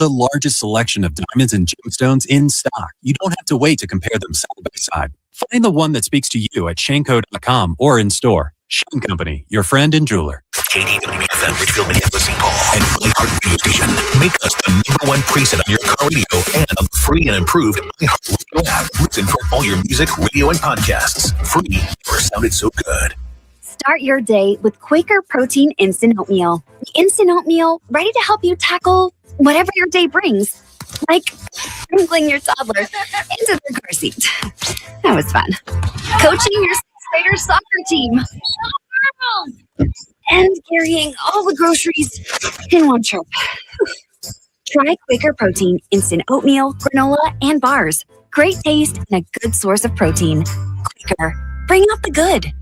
the largest selection of diamonds and gemstones in stock. You don't have to wait to compare them side by side. Find the one that speaks to you at Shanco.com or in store. Shane Company, your friend and jeweler. KDWB FM, Richfield, Minneapolis, St. Paul, and iHeartRadio station. Make us the #1 preset on your car radio and on the free and improved iHeartRadio app. Listen for all your music, radio, and podcasts. Free. Never sounded so good. Start your day with Quaker Protein Instant Oatmeal. The instant oatmeal ready to help you tackle whatever your day brings, like sprinkling your toddler into their car seat. That was fun. Coaching your sixth-grader soccer team. And carrying all the groceries in one trip. Try Quaker Protein Instant Oatmeal, granola, and bars. Great taste and a good source of protein. Quaker, bring out the good.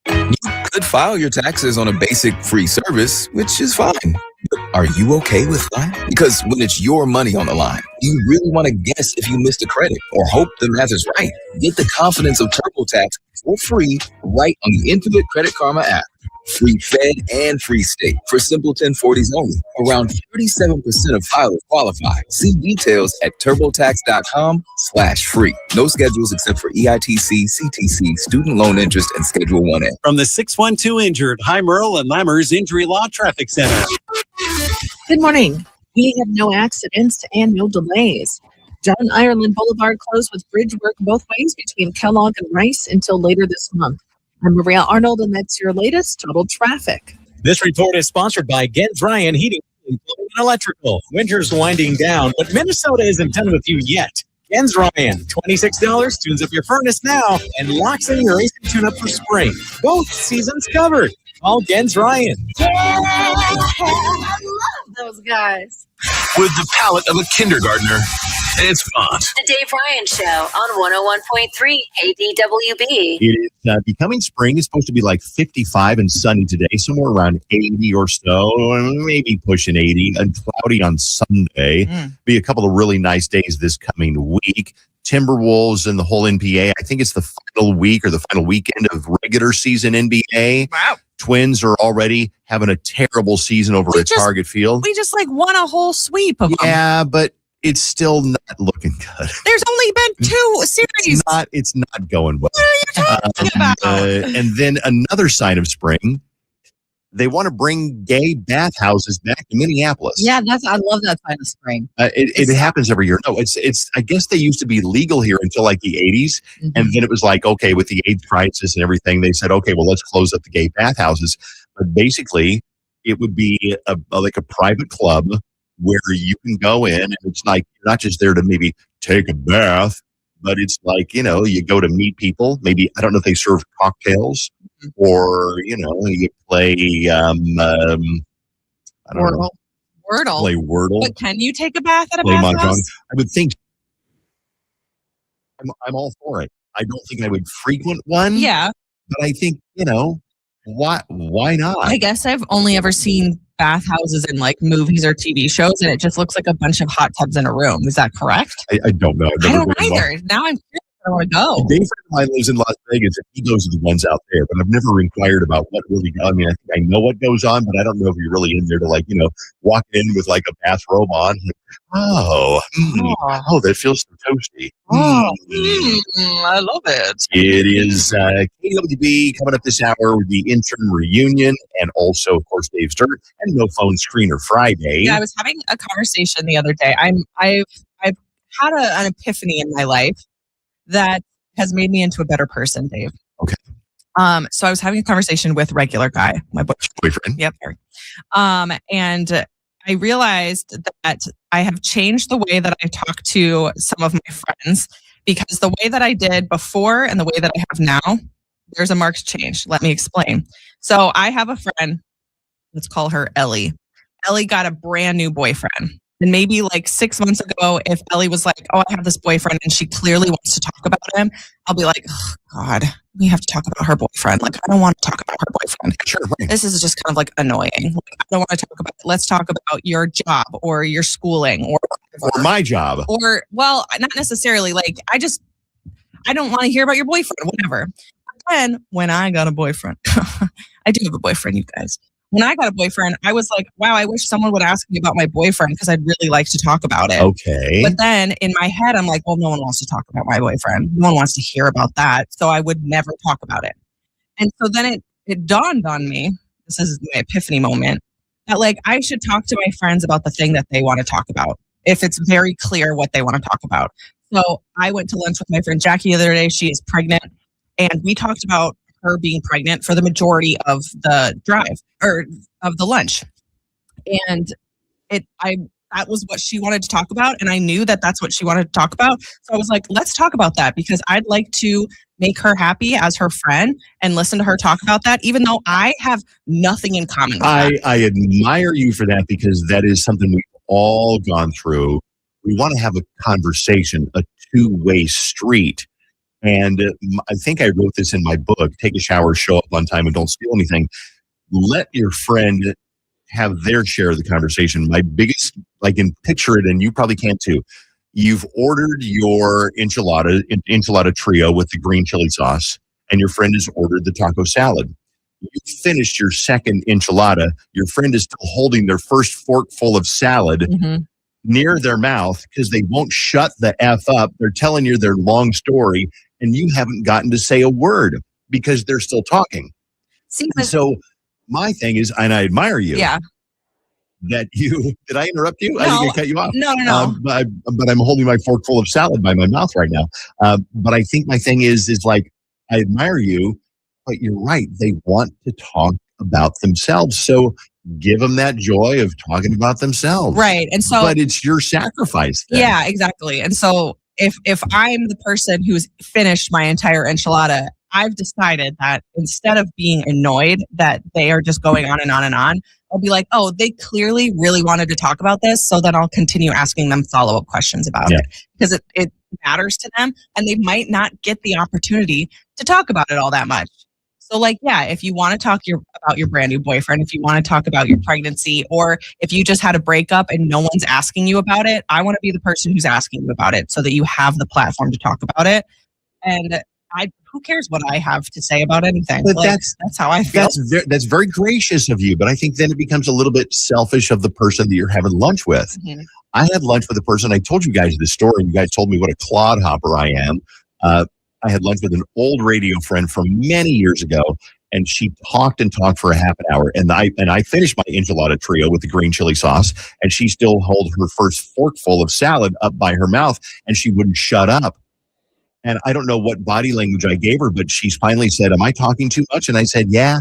You could file your taxes on a basic free service, which is fine. But are you okay with that? Because when it's your money on the line, you really want to guess if you missed a credit or hope the math is right. Get the confidence of TurboTax for free right on the Infinite Credit Karma app. Free Fed and free state for simple 1040s only. Around 37% of filers qualify. See details at turbotax.com/free. No schedules except for EITC, CTC, student loan interest, and Schedule 1A. From the 612 Injured, High Merle and Lammers Injury Law Traffic Center. Good morning. We have no accidents and no delays. John Ireland Boulevard closed with bridge work both ways between Kellogg and Rice until later this month. I'm Maria Arnold, and that's your latest total traffic. This report is sponsored by Gens Ryan Heating and Electrical. Winter's winding down, but Minnesota isn't done with you yet. Gens Ryan, $26 tunes up your furnace now and locks in your AC tune-up for spring. Both seasons covered. All Gens Ryan. Yeah, I love those guys. With the palate of a kindergartner, it's fun. The Dave Ryan Show on 101.3 KDWB. It is becoming spring. It's supposed to be like 55 and sunny today, somewhere around 80 or so, maybe pushing 80, and cloudy on Sunday. Be a couple of really nice days this coming week. Timberwolves and the whole NBA. I think it's the final week or the final weekend of regular season NBA. Wow. Twins are already having a terrible season over at Target Field. We just won a whole sweep of them. Yeah, but it's still not looking good. There's only been 2 series. It's not going well. What are you talking about? And then another sign of spring. They want to bring gay bathhouses back to Minneapolis. Yeah, I love that sign of spring. It happens every year. No, it's. I guess they used to be legal here until like the 80s, and then it was like, okay, with the AIDS crisis and everything, they said, okay, well, let's close up the gay bathhouses. But basically, it would be like a private club where you can go in, and it's like you're not just there to maybe take a bath, but it's like, you go to meet people. Maybe, I don't know if they serve cocktails or, you play, I don't know. Wordle. Play Wordle. But can you take a bath at a play bathhouse? Mahjong. I would think. I'm all for it. I don't think I would frequent one. Yeah. But I think, why not? I guess I've only ever seen bathhouses in movies or TV shows, and it just looks like a bunch of hot tubs in a room. Is that correct? I don't know. I don't either. Now I'm curious. I want to go. A friend of mine lives in Las Vegas, and he goes to the ones out there, but I've never inquired about what really goes on. I mean, I think I know what goes on, but I don't know if you're really in there to walk in with a bathrobe on. Oh, that feels so toasty. I love it. It is KDWB coming up this hour with the Intern reunion, and also, of course, Dave's Dirt and No Phone Screener Friday. Yeah, I was having a conversation the other day. I've had an epiphany in my life that has made me into a better person, Dave. Okay. So I was having a conversation with regular guy, my boyfriend. Yep. And I realized that I have changed the way that I talk to some of my friends, because the way that I did before and the way that I have now, there's a marked change. Let me explain. So I have a friend, let's call her Ellie. Ellie got a brand new boyfriend. And maybe 6 months ago, if Ellie was like, oh, I have this boyfriend and she clearly wants to talk about him, I'll be like, oh, God, we have to talk about her boyfriend. I don't want to talk about her boyfriend. Sure. Right. This is just kind of annoying. I don't want to talk about it. Let's talk about your job or your schooling or my job. Or, well, not necessarily. I don't want to hear about your boyfriend, whatever. But then when I got a boyfriend, I do have a boyfriend, you guys. when I got a boyfriend, I was like, wow, I wish someone would ask me about my boyfriend because I'd really like to talk about it. Okay. But then in my head, I'm like, well, no one wants to talk about my boyfriend. No one wants to hear about that. So I would never talk about it. And so then it dawned on me, this is my epiphany moment, that like I should talk to my friends about the thing that they want to talk about if it's very clear what they want to talk about. So I went to lunch with my friend Jackie the other day. She is pregnant. And we talked about her being pregnant for the majority of the drive or of the lunch. And that was what she wanted to talk about. And I knew that that's what she wanted to talk about. So I was like, let's talk about that because I'd like to make her happy as her friend and listen to her talk about that, even though I have nothing in common with that. I admire you for that because that is something we've all gone through. We want to have a conversation, a two-way street. And I think I wrote this in my book, Take a Shower, Show Up on Time, and Don't Steal Anything. Let your friend have their share of the conversation. My biggest, picture it, and you probably can too. You've ordered your enchilada trio with the green chili sauce, and your friend has ordered the taco salad. You finished your second enchilada. Your friend is still holding their first fork full of salad near their mouth because they won't shut the F up. They're telling you their long story, and you haven't gotten to say a word because they're still talking. So my thing is, and I admire you. Yeah. Did I interrupt you? No, I didn't cut you off. No. But I'm holding my fork full of salad by my mouth right now. But I think my thing is like, I admire you, but you're right. They want to talk about themselves. So give them that joy of talking about themselves. Right. And so, but it's your sacrifice then. Yeah, exactly. And so if I'm the person who's finished my entire enchilada, I've decided that instead of being annoyed that they are just going on and on and on, I'll be like, oh, they clearly really wanted to talk about this. So then I'll continue asking them follow-up questions about it because it matters to them and they might not get the opportunity to talk about it all that much. So if you want to talk about your brand new boyfriend, if you want to talk about your pregnancy, or if you just had a breakup and no one's asking you about it, I want to be the person who's asking you about it so that you have the platform to talk about it. And who cares what I have to say about anything? But that's how I feel. That's very gracious of you, but I think then it becomes a little bit selfish of the person that you're having lunch with. Mm-hmm. I had lunch with a person. I told you guys this story. You guys told me what a clodhopper I am. I had lunch with an old radio friend from many years ago, and she talked and talked for a half an hour. And I finished my enchilada trio with the green chili sauce, and she still held her first forkful of salad up by her mouth, and she wouldn't shut up. And I don't know what body language I gave her, but she finally said, am I talking too much? And I said, yeah.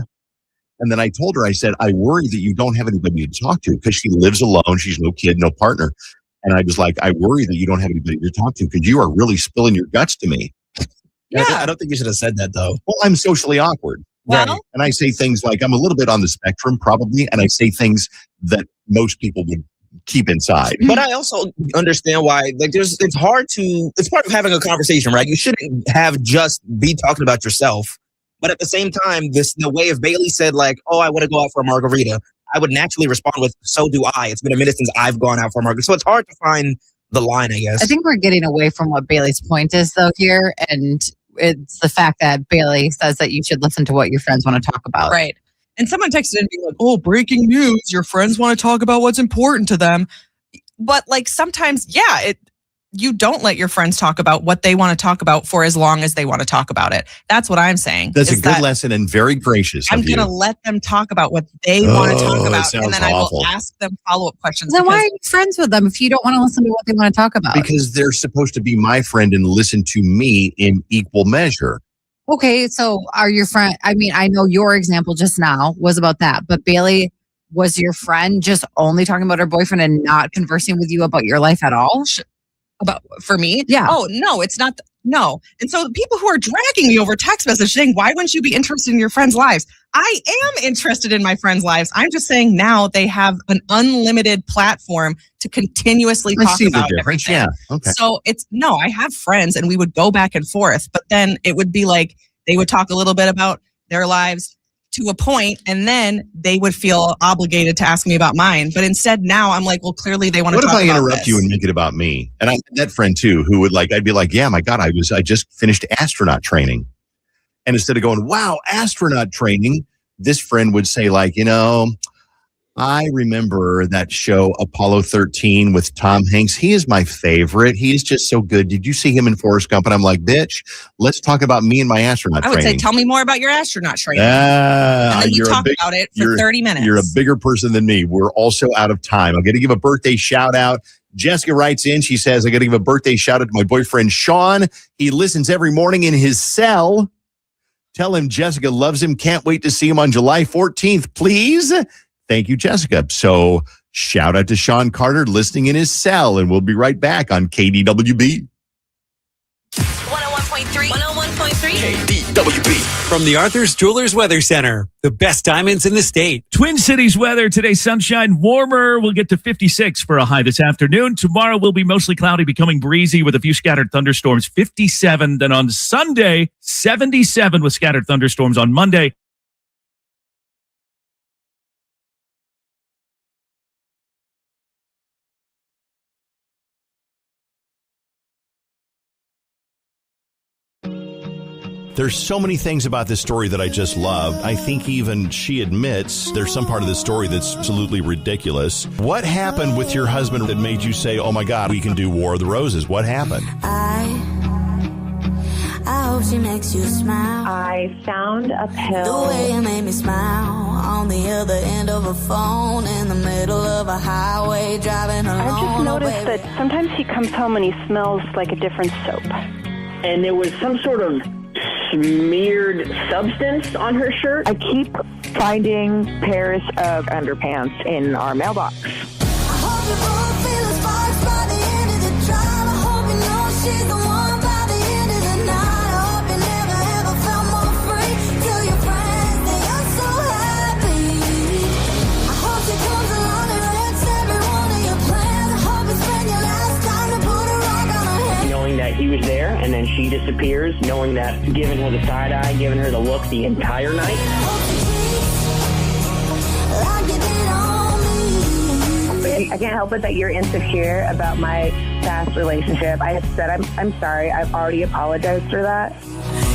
And then I told her, I said, I worry that you don't have anybody to talk to because she lives alone. She's no kid, no partner. And I was like, I worry that you don't have anybody to talk to because you are really spilling your guts to me. Yeah. I don't think you should have said that, though. Well, I'm socially awkward. Well, right? And I say things like, I'm a little bit on the spectrum, probably. And I say things that most people would keep inside. But I also understand why, it's part of having a conversation, right? You shouldn't have just be talking about yourself. But at the same time, the way if Bailey said oh, I want to go out for a margarita, I would naturally respond with, so do I. It's been a minute since I've gone out for a margarita. So it's hard to find the line, I guess. I think we're getting away from what Bailey's point is though here. And it's the fact that Bailey says that you should listen to what your friends want to talk about. Right. And someone texted in being like, oh, breaking news. Your friends want to talk about what's important to them. But sometimes, you don't let your friends talk about what they want to talk about for as long as they want to talk about it. That's what I'm saying. That's a good lesson and very gracious. I'm going to let them talk about what they want to talk about. And then awful. I will ask them follow-up questions. Then why are you friends with them if you don't want to listen to what they want to talk about? Because they're supposed to be my friend and listen to me in equal measure. Okay, so are your friend? I mean, I know your example just now was about that, but Bailey, was your friend just only talking about her boyfriend and not conversing with you about your life at all? For me? Yeah. Oh, no, it's not. No. And so the people who are dragging me over text message saying, why wouldn't you be interested in your friends' lives? I am interested in my friends' lives. I'm just saying now they have an unlimited platform to continuously talk about everything. Yeah. Okay. So I have friends and we would go back and forth, but then it would be like they would talk a little bit about their lives to a point, and then they would feel obligated to ask me about mine. But instead now I'm like, well, clearly they want to talk about this. What if I interrupt you and make it about me? And I had that friend too, who would I'd be like, yeah, my God, I just finished astronaut training. And instead of going, wow, astronaut training, this friend would say I remember that show Apollo 13 with Tom Hanks. He is my favorite. He is just so good. Did you see him in Forrest Gump? And I'm like, bitch, let's talk about me and my astronaut I would training. say, tell me more about your astronaut training. And then you talk about it for 30 minutes. You're a bigger person than me. We're also out of time. I'm going to give a birthday shout out. Jessica writes in. She says, I got to give a birthday shout out to my boyfriend, Sean. He listens every morning in his cell. Tell him Jessica loves him. Can't wait to see him on July 14th, please. Thank you, Jessica. So shout out to Sean Carter listening in his cell, and we'll be right back on KDWB. 101.3. 101.3. KDWB. From the Arthur's Jewelers Weather Center, the best diamonds in the state. Twin Cities weather today, sunshine, warmer. We'll get to 56 for a high this afternoon. Tomorrow will be mostly cloudy, becoming breezy with a few scattered thunderstorms, 57. Then on Sunday, 77 with scattered thunderstorms on Monday. There's so many things about this story that I just love. I think even she admits there's some part of this story that's absolutely ridiculous. What happened with your husband that made you say, oh my God, we can do War of the Roses? What happened? I hope she makes you smile. I found a pill. The way you made me smile on the other end of a phone in the middle of a highway driving alone. I just noticed that sometimes he comes home and he smells like a different soap. And there was some sort of smeared substance on her shirt. I keep finding pairs of underpants in our mailbox. Knowing that he was there and then she disappears, knowing that giving her the side eye, giving her the look the entire night. I can't help it that you're insecure about my past relationship. I have said I'm sorry. I've already apologized for that.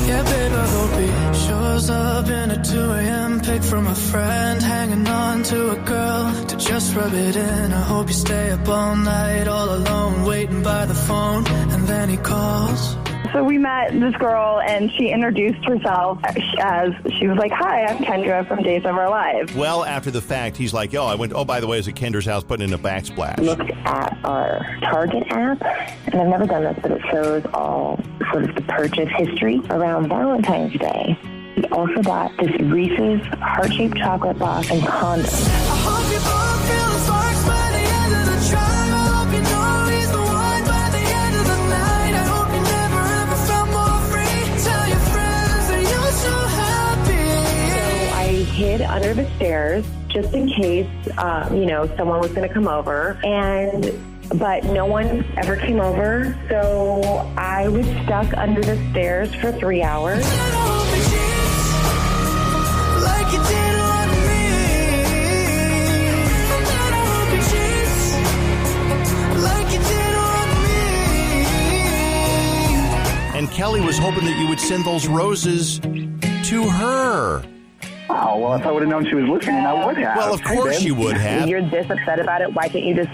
Yeah, babe, I hope he shows up in a 2 a.m. pic from a friend, hanging on to a girl to just rub it in. I hope you stay up all night, all alone, waiting by the phone, and then he calls. So we met this girl, and she introduced herself as, she was like, hi, I'm Kendra from Days of Our Lives. Well, after the fact, he's like, by the way, I was at Kendra's house putting in a backsplash. Looked at our Target app, and I've never done this, but it shows all sort of the purchase history around Valentine's Day. We also got this Reese's heart-shaped chocolate box and condoms. I hope you both feel the sparks by the end of the drive. I hope you know he's the one by the end of the night. I hope you never ever felt more free. Tell your friends that you're so happy. So I hid under the stairs just in case, someone was going to come over, but no one ever came over. So I was stuck under the stairs for 3 hours. Like you did on me. I hope you cheat like you did on me. And Kelly was hoping that you would send those roses to her. Oh, well, if I would have known she was listening, I would have. Well, of course you would have. You're this upset about it. Why can't you just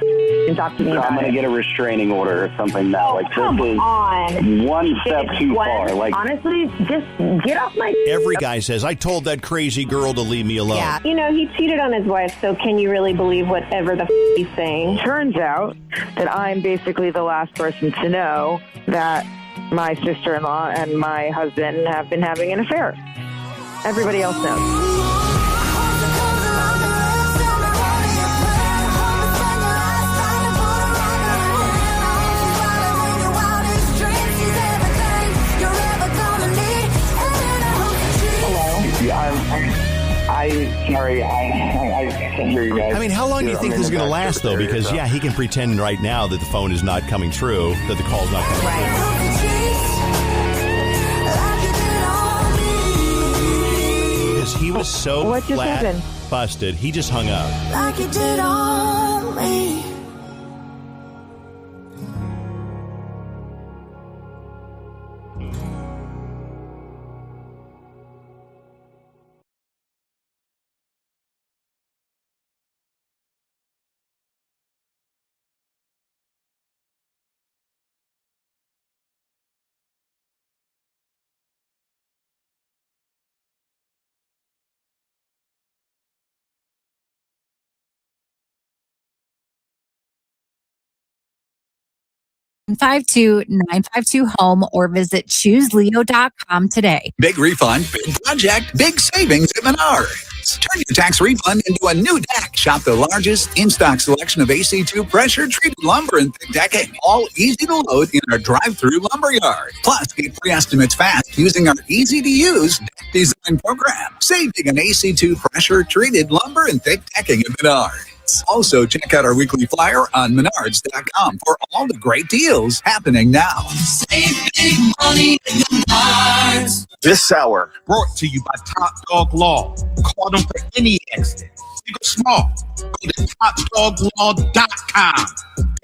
talk to me about I'm going to get a restraining order or something now. Like, come this is on. one step too far. Like, honestly, just get off my... Every guy says, I told that crazy girl to leave me alone. Yeah. He cheated on his wife, so can you really believe whatever the he's saying? Turns out that I'm basically the last person to know that my sister-in-law and my husband have been having an affair. Everybody else knows. Sorry, I can't hear you guys. I mean, how long do you think this is going to last, though? Because, he can pretend right now that the phone is not coming through, that the call's not coming through. Because he was so flat busted, he just hung up. Like you did on me. 952-952-HOME or visit chooseleo.com today. Big refund, big project, big savings at Menards. Turn your tax refund into a new deck. Shop the largest in-stock selection of AC2 pressure-treated lumber and thick decking, all easy to load in our drive-through lumberyard. Plus, get pre-estimates fast using our easy-to-use deck design program. Save big on AC2 pressure-treated lumber and thick decking at Menards. Also, check out our weekly flyer on Menards.com for all the great deals happening now. Save big money at Menards. This hour brought to you by Top Dog Law. Call them for any accident. Big or small. Go to TopDogLaw.com.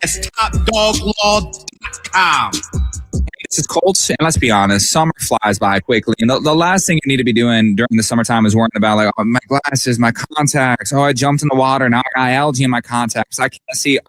That's TopDogLaw.com. This is Colt, and let's be honest, summer flies by quickly. And the last thing you need to be doing during the summertime is worrying about, like, oh, my glasses, my contacts. Oh, I jumped in the water. Now I got algae in my contacts. I can't see.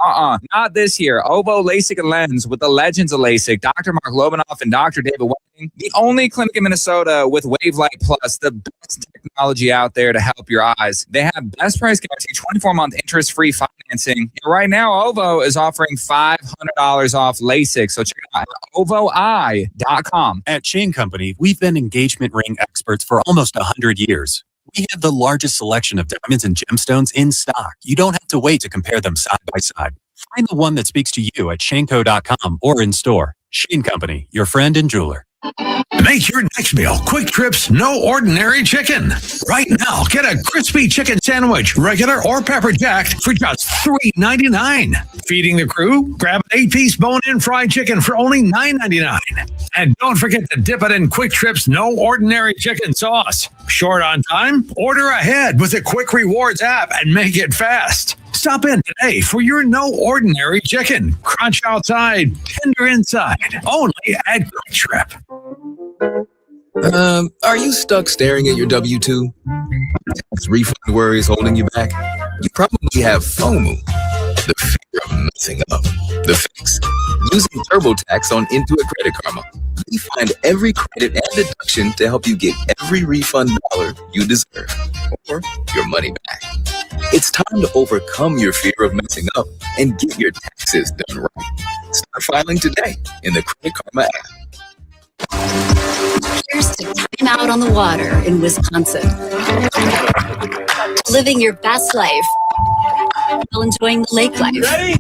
Not this year. Ovo LASIK and Lens with the legends of LASIK, Dr. Mark Lobanoff and Dr. David Wedding. The only clinic in Minnesota with Wavelight Plus, the best technology out there to help your eyes. They have best price guarantee, 24-month interest-free financing. And right now, Ovo is offering $500 off LASIK. So check it out. OvoEye.com. At Shane Company, we've been engagement ring experts for almost 100 years. We have the largest selection of diamonds and gemstones in stock. You don't have to wait to compare them side by side. Find the one that speaks to you at shaneco.com or in store. Shane Company, your friend and jeweler. Make your next meal Quick Trip's No Ordinary Chicken. Right now, get a crispy chicken sandwich, regular or pepper jacked, for just $3.99. Feeding the crew? Grab an 8-piece bone-in fried chicken for only $9.99. And don't forget to dip it in Quick Trip's No Ordinary Chicken sauce. Short on time? Order ahead with the Quick Rewards app and make it fast. Stop in today for your No Ordinary Chicken. Crunch outside, tender inside. Only at Quick Trip. Are you stuck staring at your W-2? Tax refund worries holding you back? You probably have FOMO, the fear of messing up. The fix? Using TurboTax on Intuit Credit Karma. We find every credit and deduction to help you get every refund dollar you deserve, or your money back. It's time to overcome your fear of messing up and get your taxes done right. Start filing today in the Credit Karma app. Here's to time out on the water in Wisconsin. Living your best life while enjoying the lake life. Ready?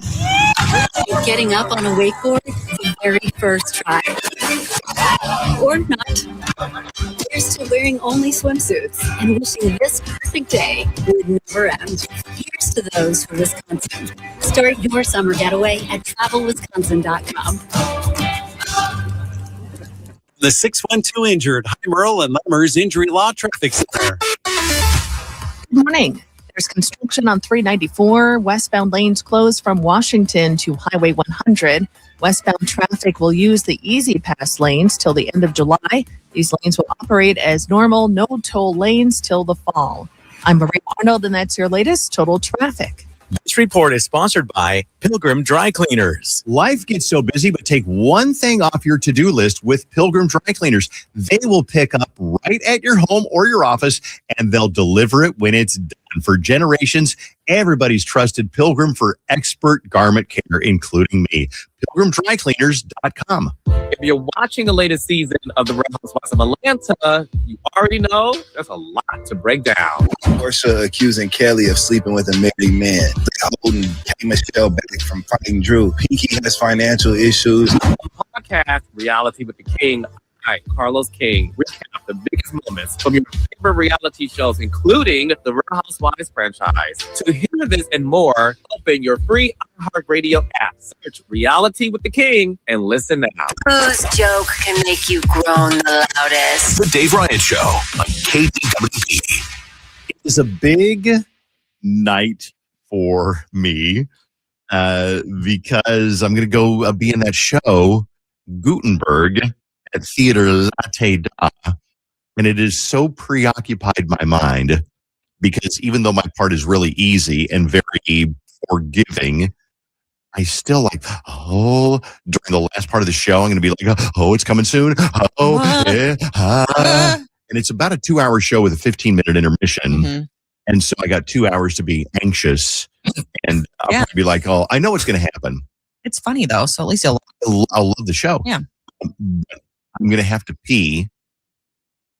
Getting up on a wakeboard the very first try. Or not. Here's to wearing only swimsuits and wishing this perfect day would never end. Here's to those for Wisconsin. Start your summer getaway at travelwisconsin.com. The 612 injured High Merle and Lemmer's Injury Law Traffic Center. Good morning. There's construction on 394. Westbound lanes closed from Washington to Highway 100. Westbound traffic will use the Easy Pass lanes till the end of July. These lanes will operate as normal, no toll lanes till the fall. I'm Marie Arnold, and that's your latest total traffic. This report is sponsored by Pilgrim Dry Cleaners. Life gets so busy, but take one thing off your to-do list with Pilgrim Dry Cleaners. They will pick up right at your home or your office, and they'll deliver it when it's done. For generations, everybody's trusted Pilgrim for expert garment care, including me. PilgrimDryCleaners.com. If you're watching the latest season of The Real Housewives of Atlanta, you already know there's a lot to break down. Portia accusing Kelly of sleeping with a married man. Holding K. Michelle back from fighting Drew. Pinky has financial issues. Podcast Reality with the King. Hi, Carlos King. Recap the biggest moments from your favorite reality shows, including the Real Housewives franchise. To hear this and more, open your free iHeartRadio app. Search Reality with the King and listen now. Whose joke can make you groan the loudest? The Dave Ryan Show on KDWB. It's a big night for me because I'm going to go be in that show, Gutenberg, at Theater Latte Da, and it has so preoccupied my mind because even though my part is really easy and very forgiving, I still like, during the last part of the show, I'm going to be like, it's coming soon. And it's about a 2-hour show with a 15-minute intermission. Mm-hmm. And so I got 2 hours to be anxious, and I'll probably be like, I know what's going to happen. It's funny though, so at least you'll. I'll love the show. Yeah. I'm going to have to pee,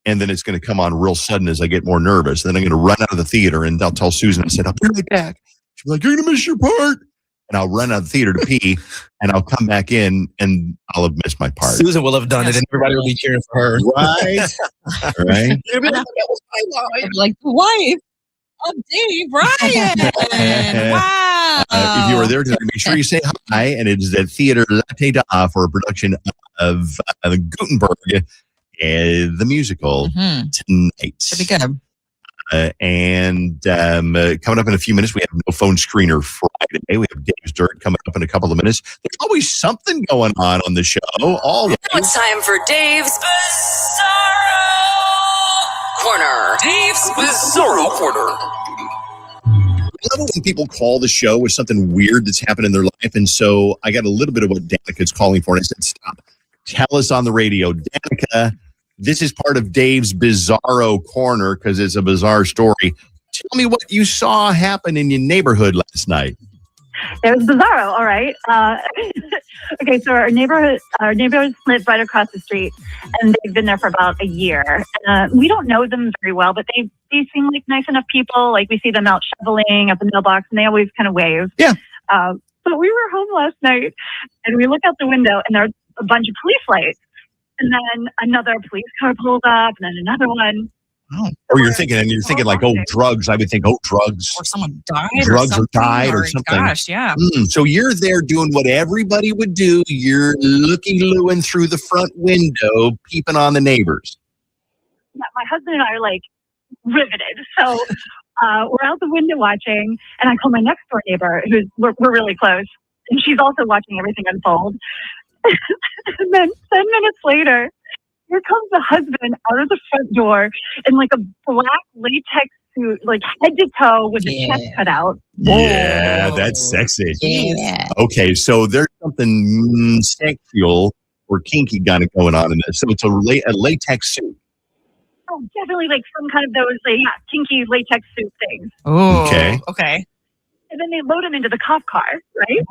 and then it's going to come on real sudden as I get more nervous. Then I'm going to run out of the theater, and I'll tell Susan, I said, I'll be right back. She'll be like, you're going to miss your part. And I'll run out of the theater to pee, and I'll come back in, and I'll have missed my part. Susan will have done it, and everybody will be cheering for her. Right? Right? You'll be like, that was my line. Like the wife of Dave Ryan. Wow. If you were there today, make sure you say hi. And it is at Theater Latte Da for a production of Gutenberg, the musical tonight. Should be good. And coming up in a few minutes, we have No Phone Screener Friday. We have Dave's Dirt coming up in a couple of minutes. There's always something going on the show. Always. Now it's time for Dave's Bizarro Corner. Dave's Bizarro Corner. I love it when people call the show with something weird that's happened in their life. And so I got a little bit of what Danica's calling for. And I said, stop. Tell us on the radio. Danica, this is part of Dave's Bizarro Corner because it's a bizarre story. Tell me what you saw happen in your neighborhood last night. It was bizarro, all right. Okay, so our neighbors live right across the street, and they've been there for about a year. We don't know them very well, but they seem like nice enough people. Like we see them out shoveling at the mailbox, and they always kind of wave. Yeah. But we were home last night, and we look out the window, and there's a bunch of police lights. And then another police car pulls up, and then another one. Oh. Or you're thinking like, oh, drugs. I would think, oh, drugs. Or someone died. Drugs or died or something. Gosh, yeah. So you're there doing what everybody would do. You're looking through the front window, peeping on the neighbors. Yeah, my husband and I are like riveted. So we're out the window watching, and I call my next door neighbor, we're really close, and she's also watching everything unfold. And then 10 minutes later, here comes the husband out of the front door in like a black latex suit, like head to toe with the chest cut out. Yeah, that's sexy. Yeah. Okay, so there's something sexual or kinky kind of going on in this. So it's a latex suit. Oh, definitely like some kind of those kinky latex suit things. Oh, okay. And then they load him into the cop car, right?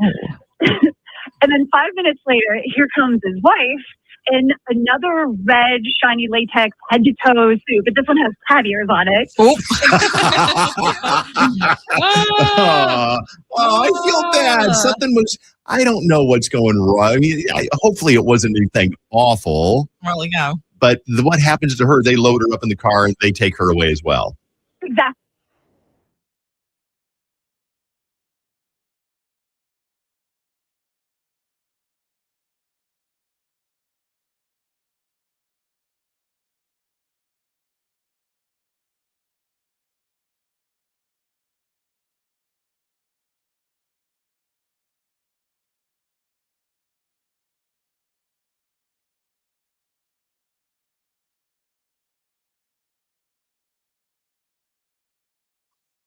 And then 5 minutes later, here comes his wife in another red, shiny latex head-to-toe suit, but this one has cat ears on it. I feel bad. I don't know what's going wrong. I mean, hopefully it wasn't anything awful. Well, yeah. But what happens to her? They load her up in the car and they take her away as well. Exactly.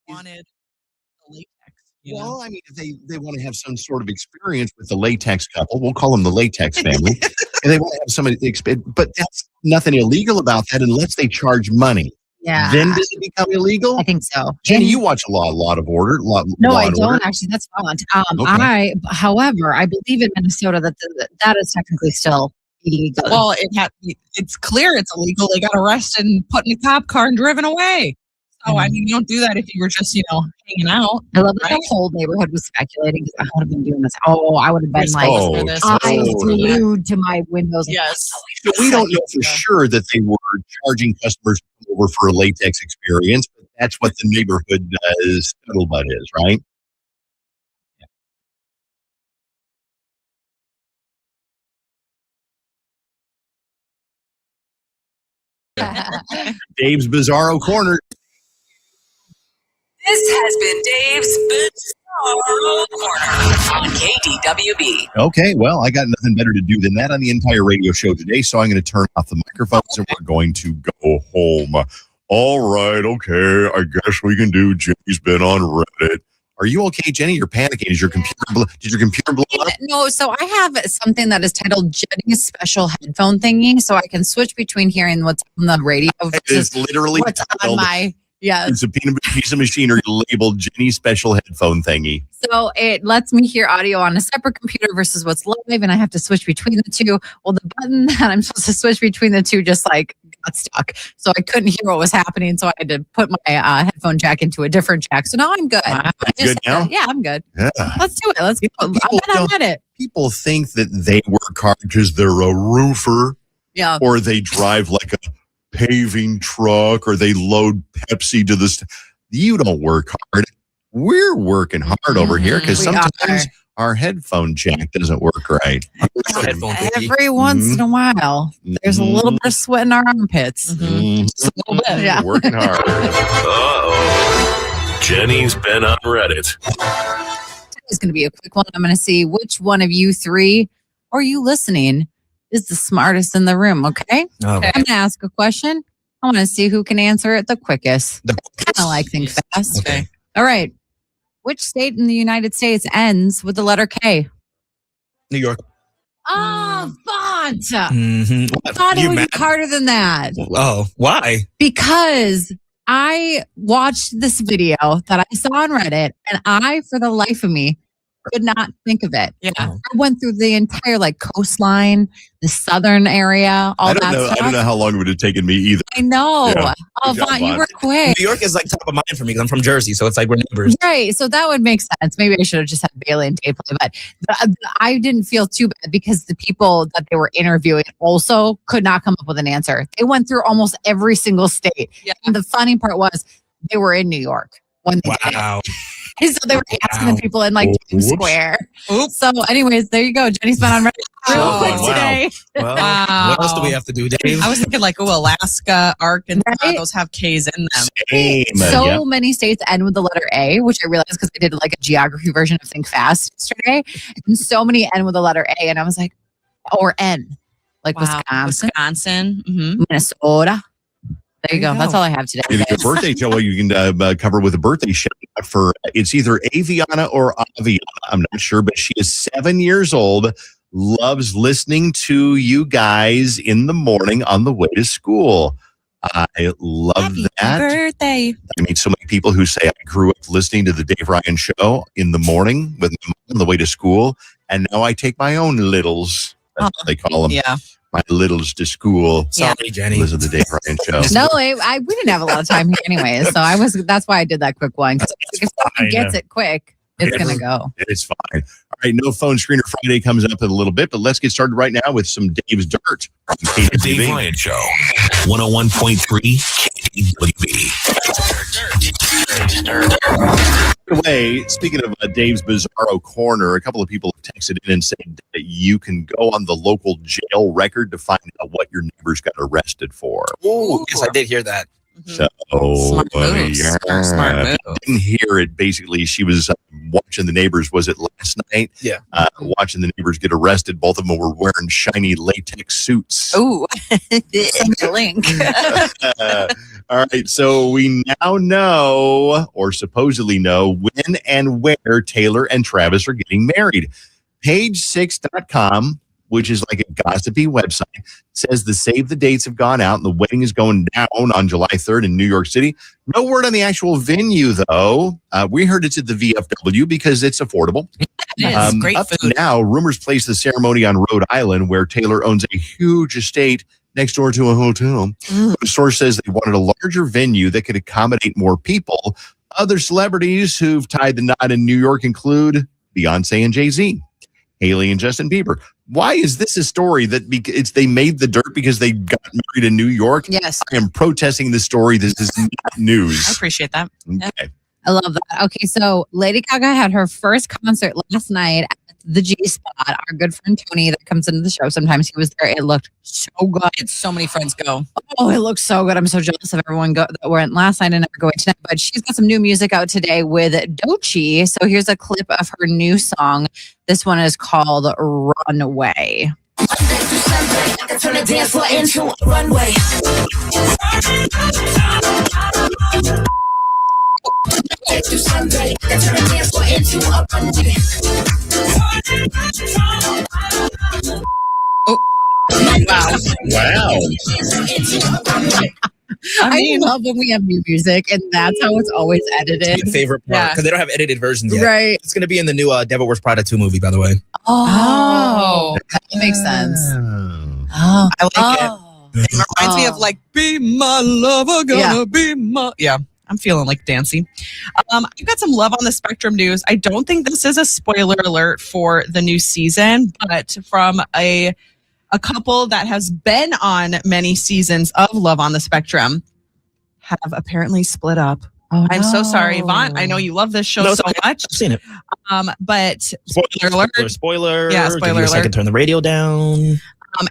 Wanted the latex. Well, I mean, if they want to have some sort of experience with the latex couple, we'll call them the latex family, and they want to have somebody, but that's nothing illegal about that unless they charge money. Yeah. Then does it become illegal? I think so. Jenny, you watch a lot of Order. No, I don't actually. That's not. Okay. However, I believe in Minnesota that is technically still illegal. Well, it's clear it's illegal. They got arrested and put in a cop car and driven away. So, I mean, you don't do that if you were just, hanging out. I love that the whole neighborhood was speculating because I would have been doing this. Oh, I would have been eyes glued to my windows. Yes. So we don't know for sure that they were charging customers to come over for a latex experience, but that's what the neighborhood scuttlebutt is, right? Dave's Bizarro Corner. This has been Dave's Bizarro Corner on KDWB. Okay, well, I got nothing better to do than that on the entire radio show today, so I'm going to turn off the microphones and we're going to go home. All right, okay, I guess we can do Jenny's been on Reddit. Are you okay, Jenny? You're panicking. Did your computer blow up? No, so I have something that is titled Jenny's special headphone thingy, so I can switch between hearing what's on the radio It is literally what's on my Yes. It's a piece of machinery labeled Jenny's special headphone thingy. So it lets me hear audio on a separate computer versus what's live, and I have to switch between the two. Well, the button that I'm supposed to switch between the two just like got stuck. So I couldn't hear what was happening. So I had to put my headphone jack into a different jack. So now I'm good. Good now? Yeah, I'm good. Yeah. Let's do it. Let's go. I'm at it. People think that they work hard because they're a roofer. Yeah. Or they drive like a paving truck, or they load Pepsi to the. You don't work hard. We're working hard over here because sometimes our headphone jack doesn't work right. Every once in a while, there's a little bit of sweat in our armpits. Just a little bit. Yeah. Working hard. Uh-oh. Jenny's been on Reddit. It's going to be a quick one. I'm going to see which one of you three, or you listening, is the smartest in the room, okay? I'm going to ask a question. I want to see who can answer it the quickest. Kind of like think fast. Okay. All right. Which state in the United States ends with the letter K? New York. Oh, Font. Mm-hmm. I thought it would be harder than that. Oh, why? Because I watched this video that I saw on Reddit, and I, for the life of me, could not think of it. Yeah. I went through the entire coastline, the southern area, all I don't that know. stuff. I don't know how long it would have taken me either. I know. Yeah. Oh, Good job, Vaughn, you Vaughn. were quick. New York is like top of mind for me because I'm from Jersey, so it's like we're neighbors. Right. So that would make sense. Maybe I should have just had Bailey and Dave play, but I didn't feel too bad because the people that they were interviewing also could not come up with an answer. They went through almost every single state. Yeah. And the funny part was they were in New York when they did it. So they were asking the people in Times Square. Oops. So anyways, there you go. Jenny's been on Reddit real quick today. Well, what else do we have to do, Dave? I was thinking Alaska, Arkansas, those have K's in them. So many states end with the letter A, which I realized because I did a geography version of Think Fast yesterday. And so many end with the letter A. And I was like, or N, Wisconsin, Minnesota. There you go. That's all I have today. If it's a birthday show, you can cover with a birthday shout out for it's either Aviana or Aviana. I'm not sure, but she is 7 years old. Loves listening to you guys in the morning on the way to school. I love that. Birthday. I meet so many people who say I grew up listening to the Dave Ryan show in the morning with my mom on the way to school, and now I take my own littles. That's what they call them. Yeah. My littles to school. Sorry, Jenny. Listen to the Dave Ryan show. No, we didn't have a lot of time here anyways. So that's why I did that quick one. If someone gets it quick, it's going to go. It's fine. All right, no phone screener Friday comes up in a little bit, but let's get started right now with some Dave's Dirt. The Dave Ryan Show, 101.3 KDWB. Way, speaking of Dave's Bizarro Corner, a couple of people have texted in and said that you can go on the local jail record to find out what your neighbors got arrested for. Oh, yes, I did hear that. So, Smart moves. yeah. Smart move. I didn't hear it. Basically, she was watching the neighbors. Was it last night? Yeah. Watching the neighbors get arrested. Both of them were wearing shiny latex suits. Ooh, send the link. All right. So we now know, or supposedly know, when and where Taylor and Travis are getting married. Page6.com, which is like a gossipy website, says the save the dates have gone out and the wedding is going down on July 3rd in New York City. No word on the actual venue, though. We heard it's at the VFW because it's affordable. It is. Great up food. to now, rumors place the ceremony on Rhode Island, where Taylor owns a huge estate next door to a hotel. The source says they wanted a larger venue that could accommodate more people. Other celebrities who've tied the knot in New York include Beyonce and Jay-Z, Haley and Justin Bieber. Why is this a story that they made the dirt because they got married in New York? Yes. I am protesting this story. This is not news. I appreciate that. Okay. I love that. Okay, so Lady Gaga had her first concert last night at the G Spot. Our good friend Tony that comes into the show sometimes, he was there. It looked so good. It's so many friends go. Oh, it looks so good. I'm so jealous of everyone that went last night and never going tonight. But she's got some new music out today with Doechii. So here's a clip of her new song. This one is called Runaway. Turn the dance floor into a runway. Sunday, turn the dance floor into a runway. Oh, wow. Wow. I love when we have new music, and that's how it's always edited. My favorite part because they don't have edited versions yet. Right. It's going to be in the new Devil Wears Prada 2 movie, by the way. Oh, that makes sense. Oh, I like it. It reminds me of like, be my lover, gonna be my. Yeah, I'm feeling like dancing. I've got some Love on the Spectrum news. I don't think this is a spoiler alert for the new season, but from a couple that has been on many seasons of Love on the Spectrum have apparently split up. Oh, I'm so sorry, Vaughn. I know you love this show so much. I've seen it. But spoiler alert. Spoiler. Yeah, Give spoiler me a alert. second, turn the radio down.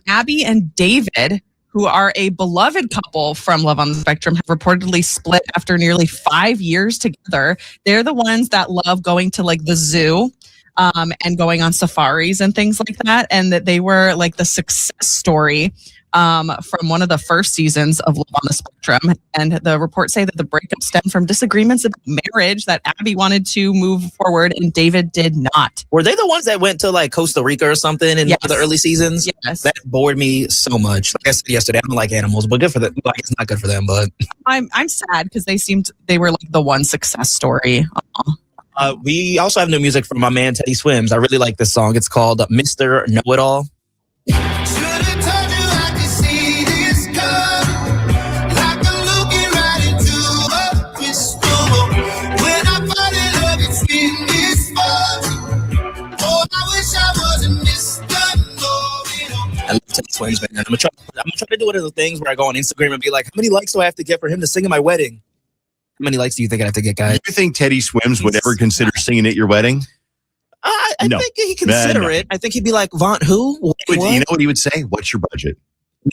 Abby and David, who are a beloved couple from Love on the Spectrum, have reportedly split after nearly 5 years together. They're the ones that love going to like the zoo and going on safaris and things like that. And that they were like the success story from one of the first seasons of Love on the Spectrum. And the reports say that the breakup stemmed from disagreements about marriage, that Abby wanted to move forward and David did not. Were they the ones that went to like Costa Rica or something in the early seasons? Yes. That bored me so much. Like I said yesterday, I don't like animals, but good for them. Like, it's not good for them, but I'm sad because they were like the one success story. we also have new music from my man Teddy Swims. I really like this song. It's called Mr. Know-It-All. I love Teddy Swims, man. I'm gonna try to do one of those things where I go on Instagram and be like, how many likes do I have to get for him to sing at my wedding? How many likes do you think I have to get, guys? Do you think Teddy Swims would ever consider singing at your wedding? I No. think he'd consider No. it. I think he'd be like, Vaughn, who? What? You know what he would say? What's your budget?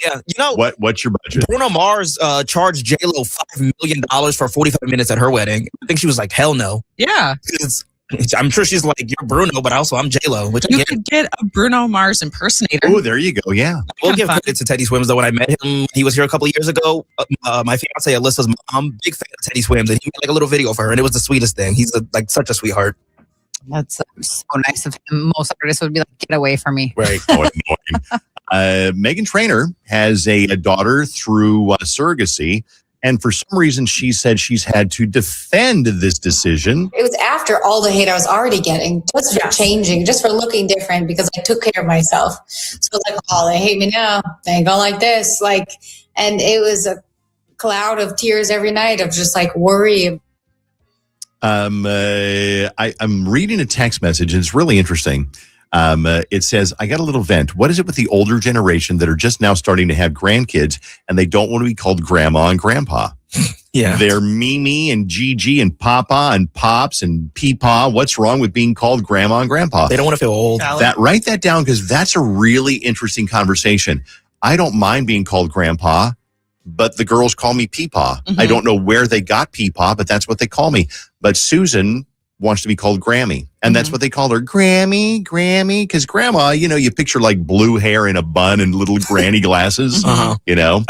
Yeah, you know What's your budget? Bruno Mars charged J-Lo $5 million for 45 minutes at her wedding. I think she was like, hell no. Yeah. I'm sure she's like, you're Bruno, but also I'm J-Lo. Which You could get a Bruno Mars impersonator. Oh, there you go. Yeah. We'll give credit to Teddy Swims, though. When I met him, he was here a couple of years ago. My fiance Alyssa's mom, big fan of Teddy Swims, and he made like a little video for her, and it was the sweetest thing. He's like such a sweetheart. That's so nice of him. Most artists would be like, get away from me. Right. Oh, annoying. Meghan Trainor has a daughter through surrogacy. And for some reason, she said she's had to defend this decision. It was after all the hate I was already getting, just for changing, just for looking different, because I took care of myself. So it's like, oh, they hate me now. They ain't going like this. Like, and it was a cloud of tears every night of just like worry. I'm reading a text message, and it's really interesting. It says, I got a little vent. What is it with the older generation that are just now starting to have grandkids and they don't want to be called grandma and grandpa? Yeah. They're Mimi and Gigi and Papa and Pops and Peepaw. What's wrong with being called grandma and grandpa? They don't want to feel old. Write that down, because that's a really interesting conversation. I don't mind being called grandpa, but the girls call me Peepaw. Mm-hmm. I don't know where they got Peepaw, but that's what they call me. But Susan wants to be called Grammy. And that's what they call her, Grammy, because grandma, you picture like blue hair in a bun and little granny glasses, I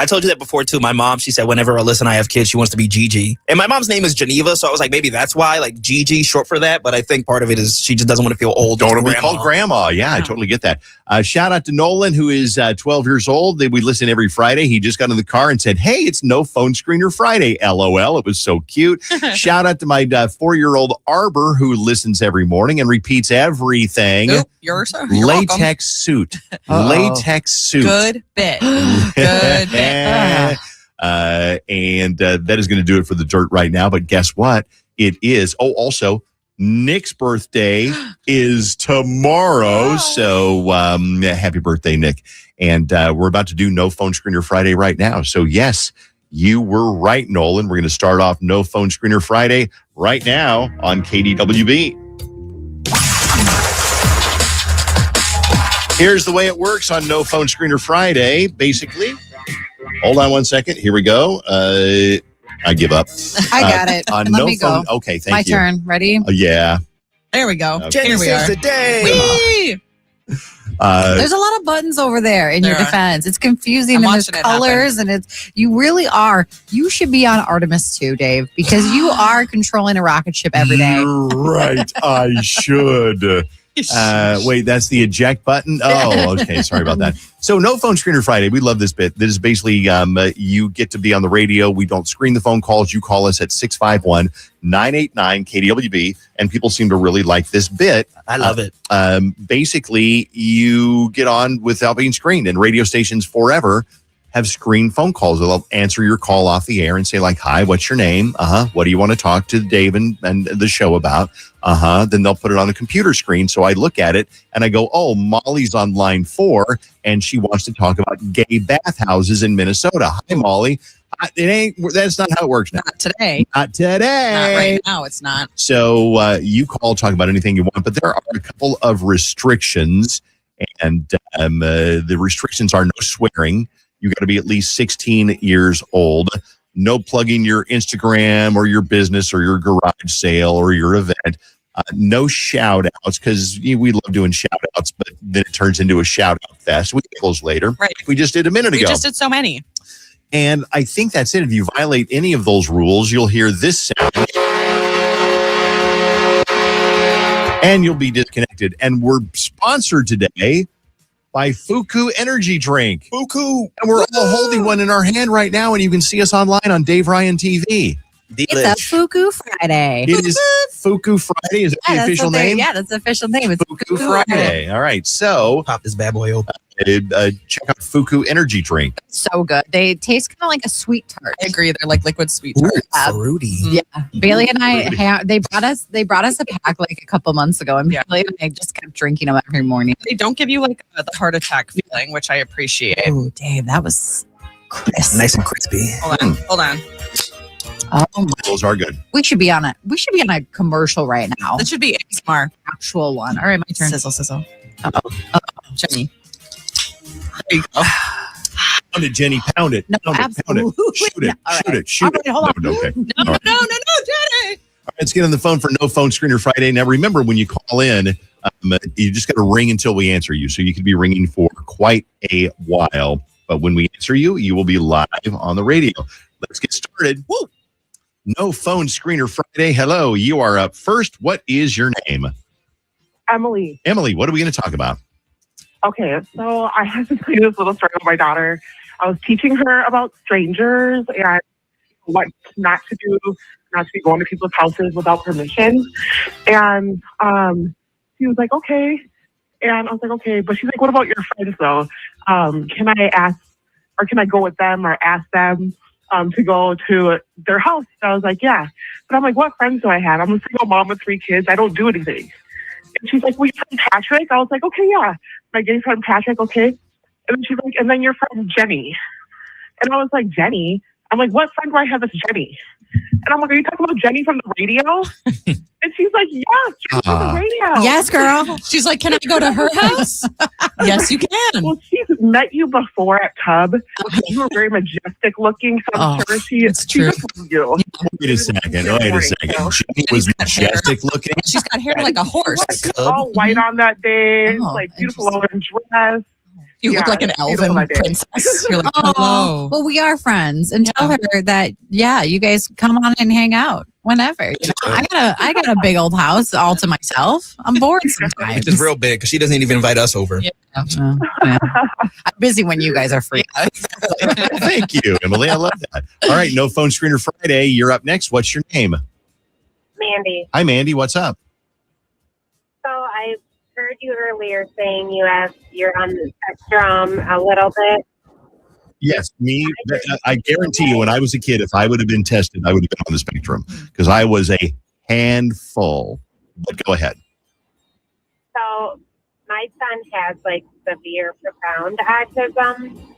told you that before too. My mom, she said whenever Alyssa and I have kids, she wants to be Gigi. And my mom's name is Geneva, so I was like, maybe that's why, like Gigi, short for that. But I think part of it is she just doesn't want to feel old. Don't want to be called grandma. Yeah, I totally get that. Shout out to Nolan, who is 12 years old. We listen every Friday. He just got in the car and said, hey, it's No Phone Screener Friday, LOL. It was so cute. Shout out to my 4-year-old Arbor, who listens every morning and repeats everything. Oop, yours. Latex suit. Latex suit. Good bit. Good bit. And that is going to do it for the dirt right now. But guess what? It is. Oh, also, Nick's birthday is tomorrow. So happy birthday, Nick. And we're about to do No Phone Screener Friday right now. So yes, you were right, Nolan. We're going to start off No Phone Screener Friday right now on KDWB. Here's the way it works on No Phone Screener Friday, basically. Hold on one second. Here we go. I give up. I got it. On Let no me phone. go. Okay, thank My you. turn. Ready? Yeah. There we go. Okay. Here we are. the day. Whee! There's a lot of buttons over there in your There are. defense. It's confusing, I'm and there's watching it colors, and you really are. You should be on Artemis too, Dave, because you are controlling a rocket ship every day. You're right. I should. Wait, that's the eject button? Oh, okay. Sorry about that. So no phone screener Friday. We love this bit. This is basically you get to be on the radio. We don't screen the phone calls. You call us at 651-989-KDWB, and people seem to really like this bit. I love it. Basically, you get on without being screened, and radio stations forever have screened phone calls. They'll answer your call off the air and say like, hi, what's your name? What do you want to talk to Dave and the show about? Then they'll put it on a computer screen. So I look at it and I go, oh, Molly's on line 4 and she wants to talk about gay bathhouses in Minnesota. Hi, Molly. That's not how it works now. Not today. Not today. Not right now. It's not. So you call, talk about anything you want, but there are a couple of restrictions, and the restrictions are no swearing. You got to be at least 16 years old. No plugging your Instagram or your business or your garage sale or your event. No shout outs, because we love doing shout outs, but then it turns into a shout out fest. We get those later. Right. We just did a minute ago. We just did so many. And I think that's it. If you violate any of those rules, you'll hear this sound. And you'll be disconnected. And we're sponsored today by Fuku Energy Drink. Fuku. And we're all holding one in our hand right now, and you can see us online on Dave Ryan TV. It's a Fuku Friday. It is Fuku Friday. Is that the official name? Yeah, that's the official name. It's Fuku Friday. All right. So pop this bad boy open. Check out Fuku Energy Drink. So good. They taste kind of like a sweet tart. I agree. They're like liquid sweet tarts. Fruity. Yeah. Bailey and I, they brought us a pack like a couple months ago, and Bailey and I just kept drinking them every morning. They don't give you like the heart attack feeling, which I appreciate. Oh, Dave, that was crisp. Nice and crispy. Hold on. Oh my. Those are good. We should be on a commercial right now. That should be ASMR. Actual one. All right, my turn. Sizzle. Jenny. There you go. Pound it, Jenny. Pound it. No, absolutely. Shoot it. All Shoot right. it. Shoot All right, it. hold on. No, okay. No, All right. Jenny. All right, let's get on the phone for No Phone Screener Friday. Now, remember, when you call in, you just got to ring until we answer you. So you could be ringing for quite a while. But when we answer you, you will be live on the radio. Let's get started. Woo! No Phone Screener Friday. Hello, you are up first. What is your name? Emily. Emily, what are we going to talk about? Okay, so I have to tell you this little story about my daughter. I was teaching her about strangers and what not to do, not to be going to people's houses without permission. And she was like, okay. And I was like, okay. But she's like, what about your friends, though? Can I ask, or can I go with them or ask them to go to their house? And I was like, yeah. But I'm like, what friends do I have? I'm a single mom with 3 kids. I don't do anything. And she's like, well, your friend Patrick? I was like, okay, yeah. My gay friend Patrick, okay. And then she's like, and then your friend Jenny. And I was like, Jenny? I'm like, what friend do I have that's Jenny? And I'm like, are you talking about Jenny from the radio? And she's like, yes, Jenny from the radio. Yes, girl. She's like, can I go to her house? Yes, you can. Well, she's met you before at Cub. You were very majestic looking, so I'm sure she just loved you. Wait a second. Jenny was majestic looking. She's got hair like a horse. All white on that day, like beautiful orange dress. You look like an elven princess. You're like, hello. Well, we are friends, and tell her that you guys come on and hang out whenever. You know, I got a big old house all to myself. I'm bored sometimes. It's real big because she doesn't even invite us over. Yeah. I'm busy when you guys are free. Thank you, Emily. I love that. All right, No Phone Screener Friday. You're up next. What's your name? Mandy. Hi, Mandy. What's up? So I heard you earlier saying you're on the spectrum a little bit. Yes, me. I guarantee you, when I was a kid, if I would have been tested, I would have been on the spectrum because I was a handful. But go ahead. So my son has like severe, profound autism.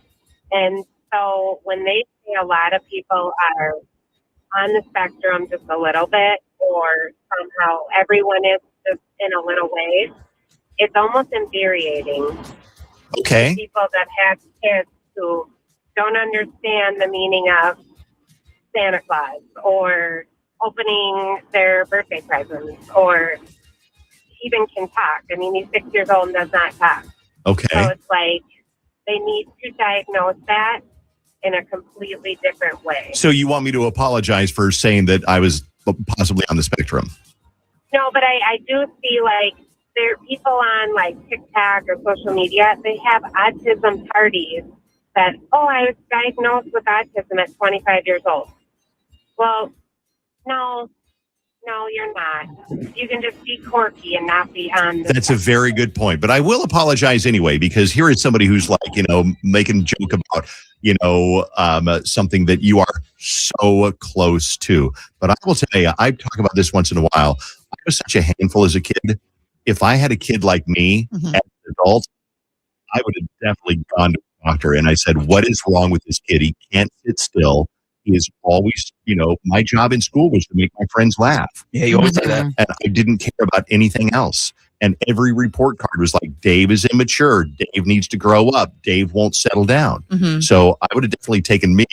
And so when they say a lot of people are on the spectrum just a little bit, or somehow everyone is just in a little way, it's almost infuriating. Okay. People that have kids who don't understand the meaning of Santa Claus or opening their birthday presents or even can talk. I mean, he's 6 years old and does not talk. Okay. So it's like they need to diagnose that in a completely different way. So you want me to apologize for saying that I was possibly on the spectrum? No, but I do see like there are people on like TikTok or social media. They have autism parties that, I was diagnosed with autism at 25 years old. Well, no, you're not. You can just be quirky and not be on. That's a very good point. But I will apologize anyway, because here is somebody who's like, making a joke about, something that you are so close to. But I will tell you, I talk about this once in a while. I was such a handful as a kid. If I had a kid like me as an adult, I would have definitely gone to a doctor and I said, what is wrong with this kid? He can't sit still. He is always, my job in school was to make my friends laugh. Yeah, you always say that. And I didn't care about anything else. And every report card was like, Dave is immature. Dave needs to grow up. Dave won't settle down. So I would have definitely taken me,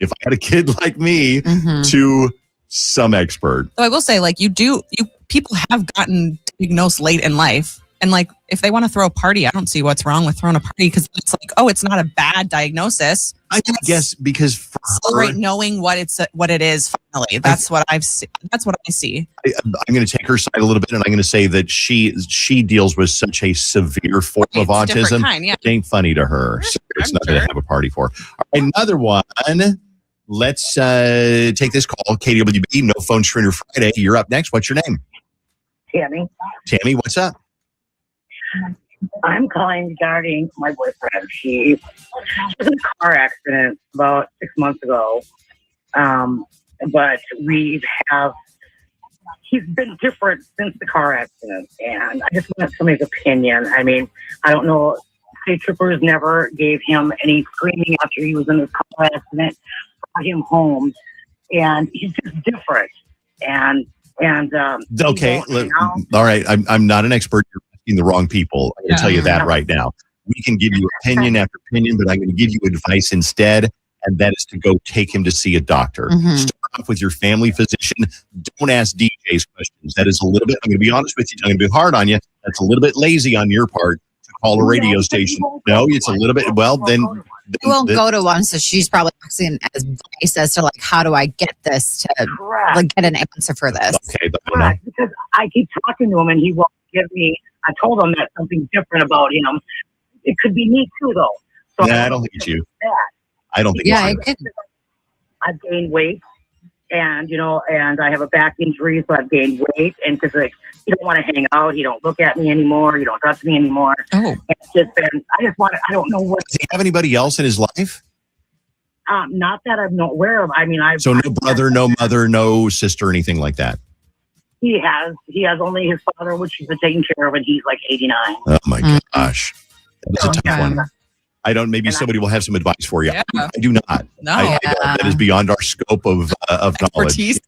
if I had a kid like me, to some expert. So I will say, like, people have gotten diagnosed late in life. And like, if they want to throw a party, I don't see what's wrong with throwing a party, because it's like, it's not a bad diagnosis. I guess because for celebrate knowing what it is. Finally, that's what I've seen. That's what I see. I'm going to take her side a little bit, and I'm going to say that she deals with such a severe form of autism. Kind, yeah. It ain't funny to her, so it's not going to have a party for her. All right, another one. Let's take this call. KDWB, No Phone Screener Friday. You're up next. What's your name? Tammy. Tammy, what's up? I'm calling regarding my boyfriend. He was in a car accident about 6 months ago. But he's been different since the car accident. And I just want somebody's opinion. I mean, I don't know. State troopers never gave him any screening after he was in this car accident, brought him home. And he's just different. Okay. All right. I'm not an expert. You're asking the wrong people. I'm going to tell you that right now. We can give you opinion after opinion, but I'm going to give you advice instead, and that is to go take him to see a doctor. Start off with your family physician. Don't ask DJs questions. That is a little bit, I'm going to be honest with you, I'm going to be hard on you. That's a little bit lazy on your part to call a radio station. No, it's a little bit, then we won't go to one, so she's probably asking advice as to like, how do I get this to like get an answer for this? Okay, correct, because I keep talking to him and he won't give me. I told him that something different about him. It could be me too, though. So I don't think it's you. I don't think it's you. I've gained weight, and and I have a back injury, so I've gained weight, and because he don't want to hang out, he don't look at me anymore, he don't touch me anymore. Oh, it's just been. I don't know what. Does he have anybody else in his life? Not that I'm not aware of. I mean, So no brother, no mother, no sister, anything like that. He has only his father, which he's been taking care of, and he's like 89. Oh my gosh, that's a tough one. I don't. Maybe somebody will have some advice for you. Yeah. I do not. No, I don't. That is beyond our scope of knowledge. This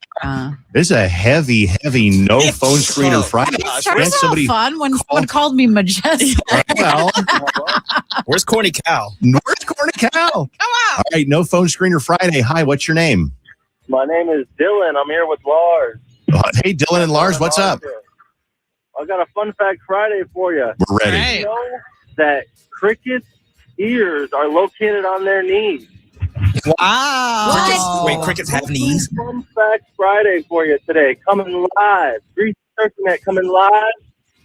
is a heavy no phone screener Friday. It starts off fun when someone called me majestic. Well, where's Corny Cow? Where's Corny Cow? Come on. All right, no phone screener Friday. Hi, what's your name? My name is Dylan. I'm here with Lars. Hey, Dylan and Lars, what's up? I got a fun fact Friday for you. We're ready. Did you know that crickets' ears are located on their knees? Wow. Wait, crickets have knees? Fun fact Friday for you today. Coming live. Greasy Turkey Neck coming live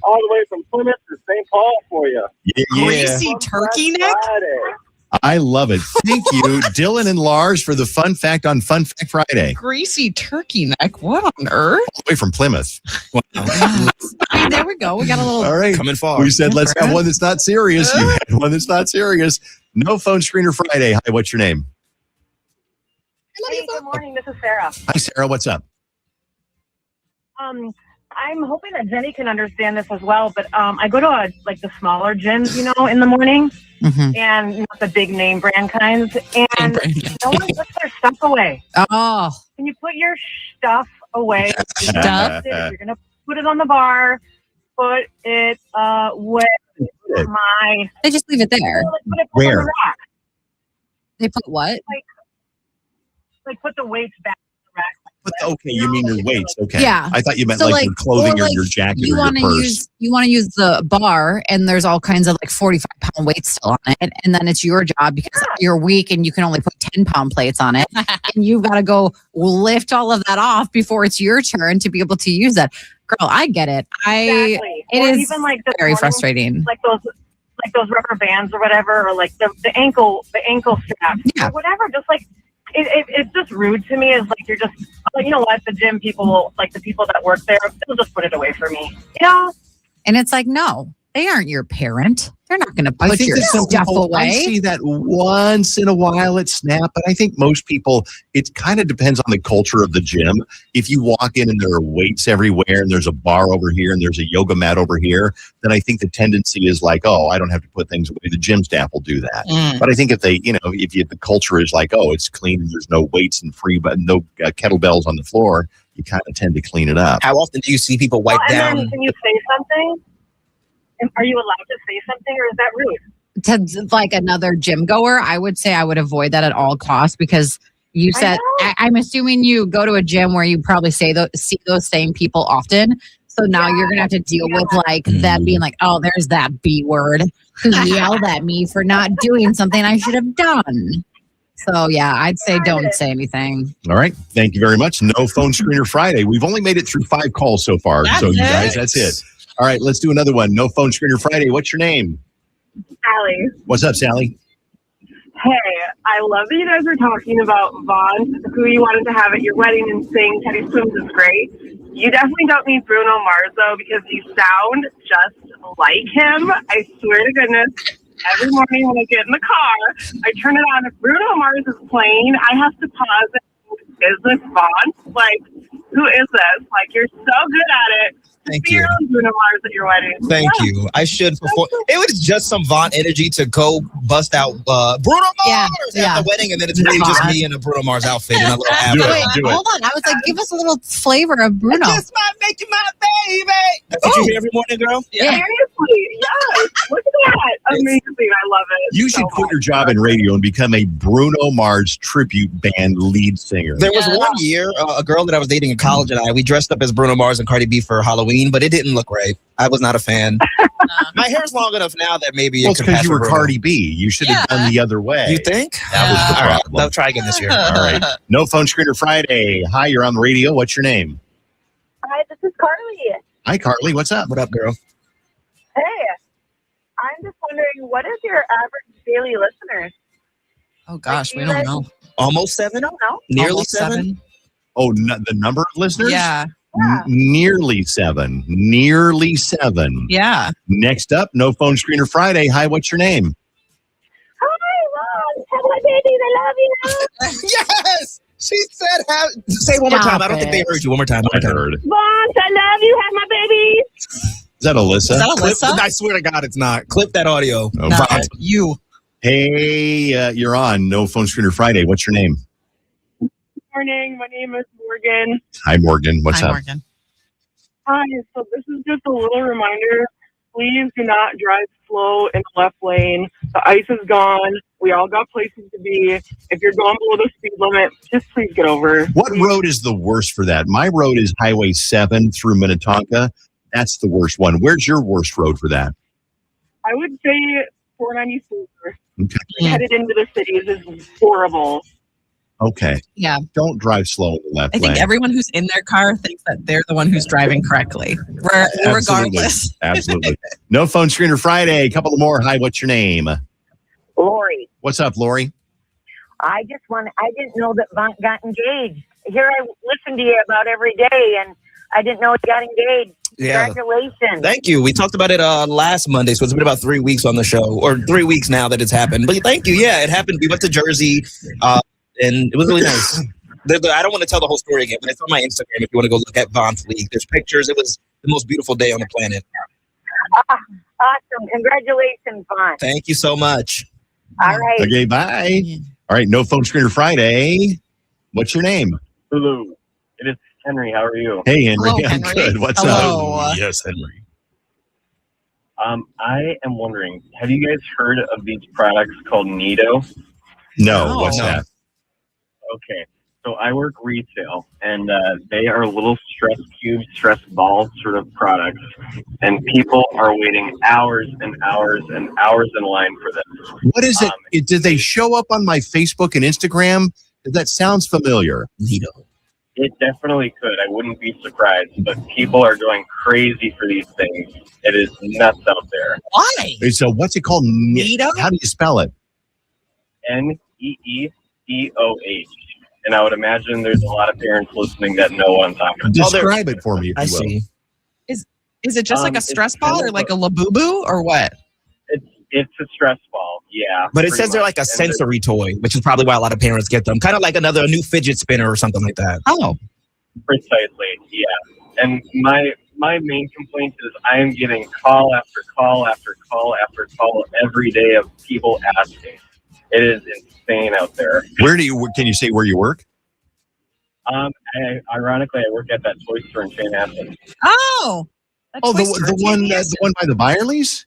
all the way from Plymouth to St. Paul for you. Yeah. Greasy Turkey Neck? Friday. I love it. Thank you, Dylan and Lars, for the fun fact on Fun Fact Friday. Greasy Turkey Neck? What on earth? All the way from Plymouth. There we go. We got a little. All right. Coming far. We said let's have one that's not serious. You had one that's not serious. No phone screener Friday. Hi, what's your name? Hey, good morning. This is Sarah. Hi, Sarah. What's up? I'm hoping that Jenny can understand this as well, but I go to the smaller gyms, in the morning, and not the big name brand kinds, and no one puts their stuff away. Oh. Can you put your stuff away? Stuff? If you're going to put it on the bar, put it away. They just leave it there. Put it Where? on the rack. They put what? Like put the weights back in the rack. Okay, you mean your weights. Okay. Yeah. I thought you meant So, your clothing or or your jacket you or want your to purse. you want to use the bar, and there's all kinds of 45-pound weights still on it, and then it's your job because you're weak and you can only put 10-pound plates on it, and you've got to go lift all of that off before it's your turn to be able to use that. Girl, I get it. Exactly. It or is even like this very morning, frustrating. Like those rubber bands or whatever, or like the ankle straps or whatever. Just like it's just rude to me. It's like you're just, you know what, the gym people, like the people that work there, they'll just put it away for me. You know? And it's like, no, they aren't your parent. They're not going to I put think your that some stuff people, away. I see that once in a while at Snap, but I think most people, it kind of depends on the culture of the gym. If you walk in and there are weights everywhere and there's a bar over here and there's a yoga mat over here, then I think the tendency is like, oh, I don't have to put things away. The gym staff will do that. But I think if they, the culture is like, oh, it's clean and there's no weights and free, but no kettlebells on the floor, you kind of tend to clean it up. How often do you see people wipe down? Then can you say something? Are you allowed to say something, or is that rude? To like another gym goer, I would say I would avoid that at all costs, because you said, I'm assuming you go to a gym where you probably see those same people often. So now you're going to have to deal with like them being like, oh, there's that B word who yelled at me for not doing something I should have done. So yeah, I'd say don't say anything. All right. Thank you very much. No Phone Screener Friday. We've only made it through 5 calls so far. That's you it. guys, that's it. All right, let's do another one. No Phone Screener Friday. What's your name? Sally. What's up, Sally? Hey, I love that you guys are talking about Vaughn, who you wanted to have at your wedding, and saying Teddy Swims is great. You definitely don't need Bruno Mars, though, because you sound just like him. I swear to goodness, every morning when I get in the car, I turn it on. If Bruno Mars is playing, I have to pause and is this Vaughn? Like, who is this? Like, you're so good at it. Thank you. Bruno Mars at your wedding. Thank you. I should perform. It was just some Vaughn energy to go bust out Bruno Mars at the wedding, and then it's really just me in a Bruno Mars outfit and a little afro. Hold on. I was like, give us a little flavor of Bruno. I just might make you my baby. That's what you hear every morning, girl? Yeah. Seriously, yes. Look at that. Amazing. I love it. You should quit your job in radio and become a Bruno Mars tribute band lead singer. There was one year, a girl that I was dating in college and we dressed up as Bruno Mars and Cardi B for Halloween, but it didn't look right. I was not a fan. My hair's long enough now that maybe Well, it could because pass you for were Bruno. Cardi B. You should have done the other way. You think? That was the All right, problem. I'll try again this year. All right. No Phone Screener Friday. Hi, you're on the radio. What's your name? Hi, this is Carly. Hi, Carly. What's up? What up, girl? Hey, I'm just wondering, what is your average daily listener? Oh gosh, we don't know. Almost 7? I don't know. Nearly Almost 7? Oh, the number of listeners? Yeah. Nearly 7. Nearly 7. Yeah. Next up, No Phone Screener Friday. Hi, what's your name? Hi, Mom. Have my babies. I love you. Yes! She said, say it one more time. I don't think they heard you. One more time. I heard. Mom, I love you. Have my babies. Is that Alyssa? I swear to God, it's not. Clip that audio. Okay. You. Hey, you're on No Phone Screener Friday. What's your name? Morning. My name is Morgan. Hi, Morgan. What's up? Morgan. Hi. So this is just a little reminder. Please do not drive slow in the left lane. The ice is gone. We all got places to be. If you're going below the speed limit, just please get over. What road is the worst for that? My road is Highway 7 through Minnetonka. That's the worst one. Where's your worst road for that? I would say 494. Okay. Headed into the cities is horrible. Okay. Yeah. Don't drive slow in the left I think lane. everyone who's in their car thinks that they're the one who's driving correctly, regardless. Absolutely. No Phone Screener Friday. A couple of more. Hi, what's your name? Lori. What's up, Lori? I didn't know that Vaughn got engaged. Here I listen to you about every day, and I didn't know he got engaged. Yeah. Congratulations. Thank you. We talked about it last Monday, so it's been about 3 weeks on the show, or 3 weeks now that it's happened. But thank you. Yeah, it happened. We went to Jersey, and it was really nice. I don't want to tell the whole story again, but it's on my Instagram if you want to go look at Vaughn's League. There's pictures. It was the most beautiful day on the planet. Awesome. Congratulations, Vaughn. Thank you so much. All right. Okay, bye. All right, No Phone Screener Friday. What's your name? Hello. It is Henry. How are you? Hey, Henry. Hello, I'm Henry. good. What's Hello. up? Yes, Henry. I am wondering, have you guys heard of these products called Nido? No, what's that? Okay. So I work retail, and they are little stress cubes, stress ball sort of products, and people are waiting hours and hours and hours in line for this. What is it? Did they show up on my Facebook and Instagram? That sounds familiar. Nido. It definitely could. I wouldn't be surprised. But people are going crazy for these things. It is nuts out there. Why? So what's it called? Neato? How do you spell it? Needoh. And I would imagine there's a lot of parents listening that know what I'm talking about. Describe it for me, if I you will. see. Is it just like a It's stress ball kind or of like a labubu or what? It's a stress ball, yeah. But it pretty says they're much. like a And sensory toy, which is probably why a lot of parents get them. Kind of like a new fidget spinner or something like that. Oh. Precisely, yeah. And my main complaint is I am getting call after call after call after call every day of people asking. It is insane out there. Can you say where you work? Ironically, I work at that toy store in Chanhassen. Oh. The one by the Byerly's?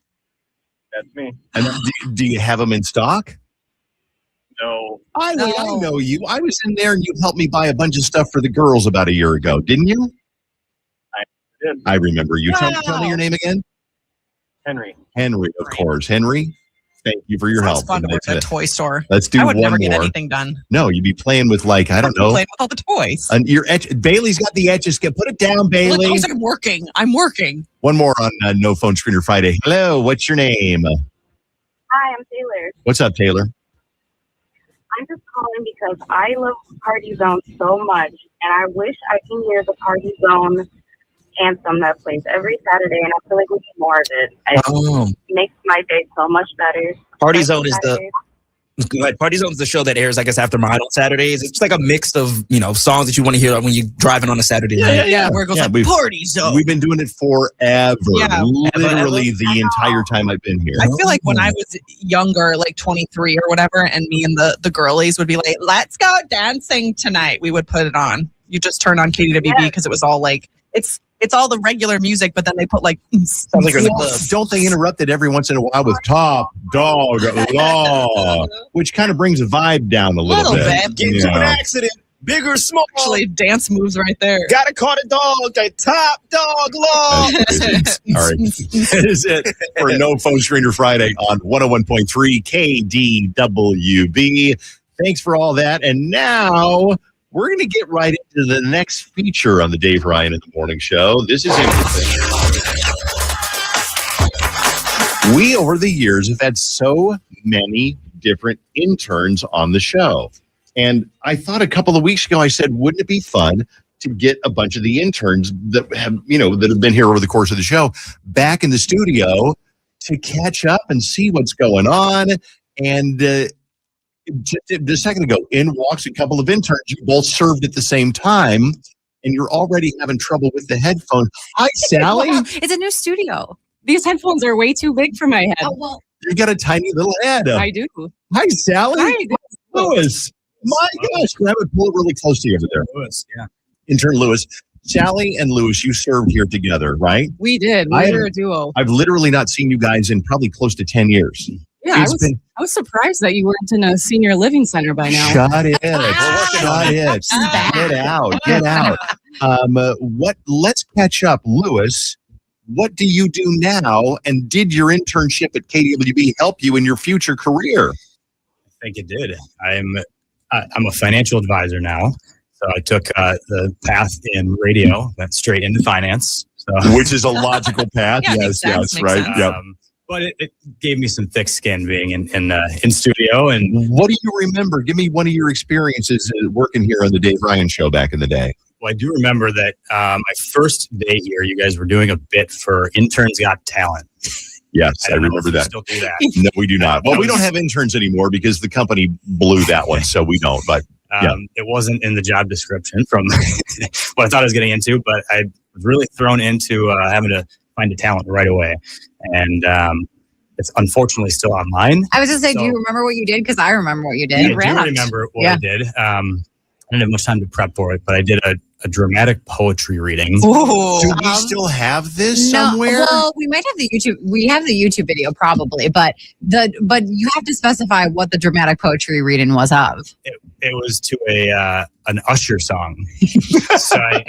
That's me. And do you have them in stock? No. I know you. I was in there and you helped me buy a bunch of stuff for the girls about a year ago, didn't you? I did. I remember you. Tell me your name again. Henry. Henry, of course. Henry, thank you for your Sounds help. fun to work at a toy store. Let's do I would one never get more. anything done. No, you'd be playing with I don't know. Playing with all the toys. And your Bailey's got the etch a sketch. Put it down, Bailey. Look, I'm working. I'm working. One more on No Phone Screener Friday. Hello, what's your name? Hi, I'm Taylor. What's up, Taylor? I'm just calling because I love Party Zone so much, and I wish I can hear the Party Zone anthem that plays every Saturday, and I feel like we need more of it. It makes my day so much better. Party Zone is Saturdays. Party Zone is the show that airs, I guess, after mine on Saturdays. It's like a mix of songs that you want to hear when you're driving on a Saturday night. Where it goes like Party Zone. We've been doing it forever. Yeah, literally ever. the entire time I've been here. I feel like when I was younger, like 23 or whatever, and me and the girlies would be like, let's go dancing tonight. We would put it on. You just turn on KDWB because it was all like, it's all the regular music, but then they put like, sounds like you're in the club. Don't they interrupt it every once in a while with Top Dog Law, which kind of brings the vibe down a little bit. Get into an accident, big or small. Actually, dance moves right there. Gotta call the dog, the Top Dog Law. All right. That is it for No Phone Screener Friday on 101.3 KDWB. Thanks for all that. And now we're going to get right into the next feature on the Dave Ryan in the Morning Show. This is interesting. We, over the years, have had so many different interns on the show. And I thought a couple of weeks ago, I said, wouldn't it be fun to get a bunch of the interns that have been here over the course of the show back in the studio to catch up and see what's going on? And just a second ago, in walks a couple of interns. You both served at the same time, and you're already having trouble with the headphone. Hi, Sally. Well, it's a new studio. These headphones are way too big for my head. Oh, well. You got a tiny little head. I do. Hi, Sally. Hi, Lewis. My gosh, grab it, pull it really close to you over there. Lewis, yeah. Intern Lewis. Sally and Lewis, you served here together, right? We did. We were a duo. I've literally not seen you guys in probably close to 10 years. Yeah, I was surprised that you weren't in a senior living center by now. Shut it. Shut it. Get out. Get out. Let's catch up. Lewis, what do you do now? And did your internship at KDWB help you in your future career? I think it did. I'm a financial advisor now. So I took the path in radio, went straight into finance. So, which is a logical path. Yes, right. Yep. But it gave me some thick skin being in studio. And what do you remember? Give me one of your experiences working here on the Dave Ryan Show back in the day. Well, I do remember that my first day here, you guys were doing a bit for Interns Got Talent. Yes, I remember that. Still do that. No, we do not. Well, we don't have interns anymore because the company blew that one, so we don't. But it wasn't in the job description from what I thought I was getting into, but I was really thrown into having to find a talent right away. And it's unfortunately still online. I was going to say, do you remember what you did? Because I remember what you did. I do remember what I did. I didn't have much time to prep for it, but I did a dramatic poetry reading. Ooh, do we still have this somewhere? Well, we might have the YouTube. We have the YouTube video probably, but you have to specify what the dramatic poetry reading was of. It was to an Usher song. So I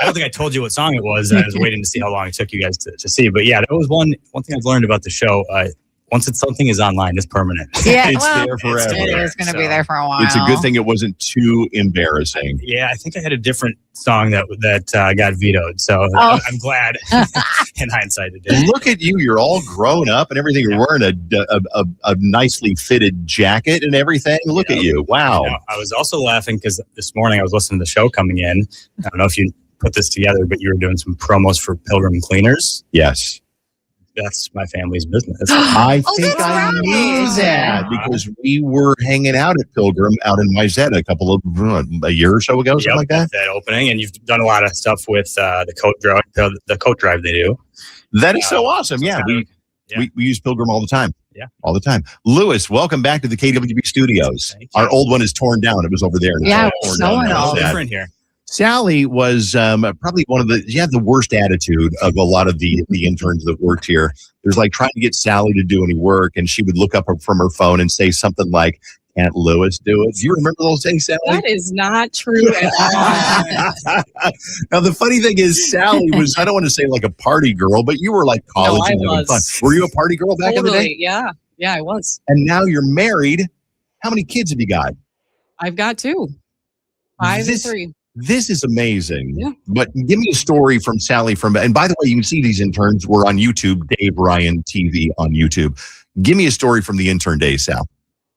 don't think I told you what song it was. I was waiting to see how long it took you guys to see. But yeah, that was one thing I've learned about the show. once something is online, it's permanent. Yeah, It's there forever. It is going to be there for a while. It's a good thing it wasn't too embarrassing. Yeah, I think I had a different song that got vetoed. So I'm glad in hindsight it did. Look at you. You're all grown up and everything. You're wearing a nicely fitted jacket and everything. Look at you. Wow. I was also laughing because this morning I was listening to the show coming in. I don't know if you put this together, but you were doing some promos for Pilgrim Cleaners. Yes. That's my family's business. I think I knew that because we were hanging out at Pilgrim out in Wayzata a year or so ago, something like that. That opening, and you've done a lot of stuff with the coat drive they do. That is so awesome. Yeah, we use Pilgrim all the time. Yeah, all the time. Lewis, welcome back to the KDWB studios. Our old one is torn down. It was over there. Yeah, torn so down. Different here. Sally was probably she had the worst attitude of a lot of the interns that worked here. There's like trying to get Sally to do any work, and she would look up from her phone and say something like, "Can't Lewis do it?" Do you remember those days, Sally? That is not true at all. Now, the funny thing is, Sally was, I don't want to say like a party girl, but you were like college and having fun. Were you a party girl back in the day? Yeah, I was. And now you're married. How many kids have you got? I've got 2. 5 and 3. This is amazing. Yeah. But give me a story from Sally and by the way, you can see these interns. We're on YouTube, Dave Ryan TV on YouTube. Give me a story from the intern days, Sal.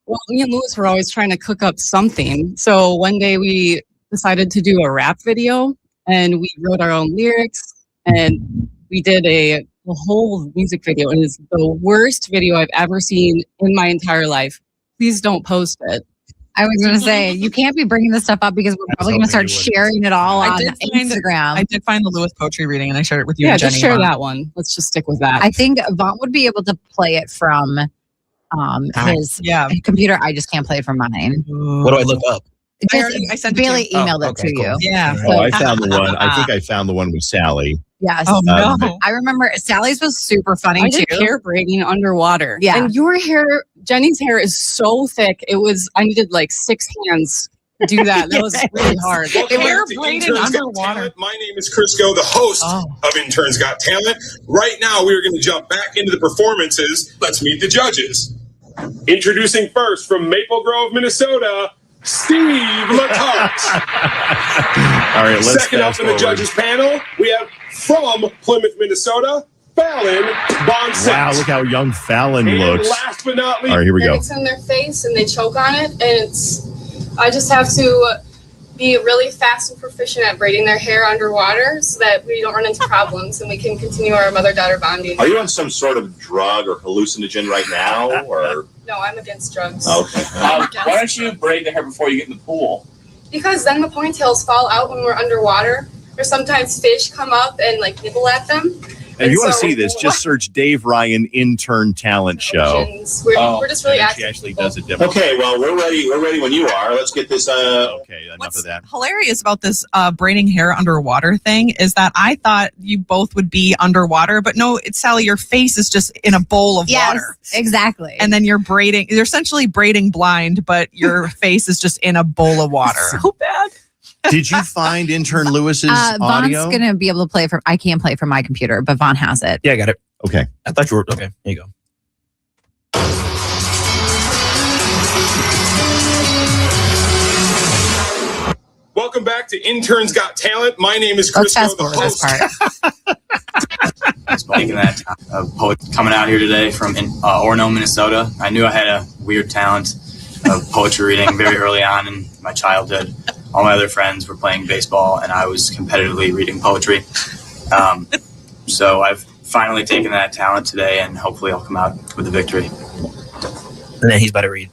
Well, me and Lewis were always trying to cook up something. So one day we decided to do a rap video, and we wrote our own lyrics, and we did a whole music video. And it's the worst video I've ever seen in my entire life. Please don't post it. I was going to say, you can't be bringing this stuff up because we're probably going to start sharing it all on Instagram. I did find the Lewis poetry reading, and I shared it with you. Yeah, and Jenny. just share that one. Let's just stick with that. I think Vaughn would be able to play it from his computer. I just can't play it from mine. What do I look up? I sent Bailey emailed it to you. Yeah. Oh, I found the one. I think I found the one with Sally. Yes. Oh, no. I remember Sally's was super funny I too. did hair braiding underwater. Yeah. And your hair, Jenny's hair is so thick. I needed like 6 hands to do that. That was really hard. Hair braided underwater. My name is Crisco, the host of Intern's Got Talent. Right now, we are going to jump back into the performances. Let's meet the judges. Introducing first from Maple Grove, Minnesota, Steve Latart. All right, let's Second up in the judges panel, we have from Plymouth, Minnesota, Fallon Bonset. Wow, look how young Fallon And looks. last but not least, all right, here we go. It's in their face and they choke on it, and I just have to be really fast and proficient at braiding their hair underwater so that we don't run into problems and we can continue our mother-daughter bonding. Are you on some sort of drug or hallucinogen right now, or? No, I'm against drugs. Okay. Why don't you braid the hair before you get in the pool? Because then the ponytails fall out when we're underwater, or sometimes fish come up and like nibble at them. And if you want to see this, just search Dave Ryan Intern Talent Show. We're just really She actually does it different. Okay, well, we're ready. We're ready when you are. Let's get this. Okay, enough of that. Hilarious about this braiding hair underwater thing is that I thought you both would be underwater, but no, it's Sally, your face is just in a bowl of water. Exactly. And then you're essentially braiding blind, but your face is just in a bowl of water. So bad. Did you find Intern Lewis's audio? Vaughn's going to be able to play it from, I can't play it from my computer, but Vaughn has it. Yeah, I got it. Okay. I thought you were, okay, here you go. welcome back to Intern's Got Talent. My name is Crisco, the host. Making that poet coming out here today from Orono, Minnesota. I knew I had a weird talent of poetry reading very early on in my childhood. All my other friends were playing baseball, and I was competitively reading poetry. So I've finally taken that talent today, and hopefully I'll come out with a victory. And then he's about to read.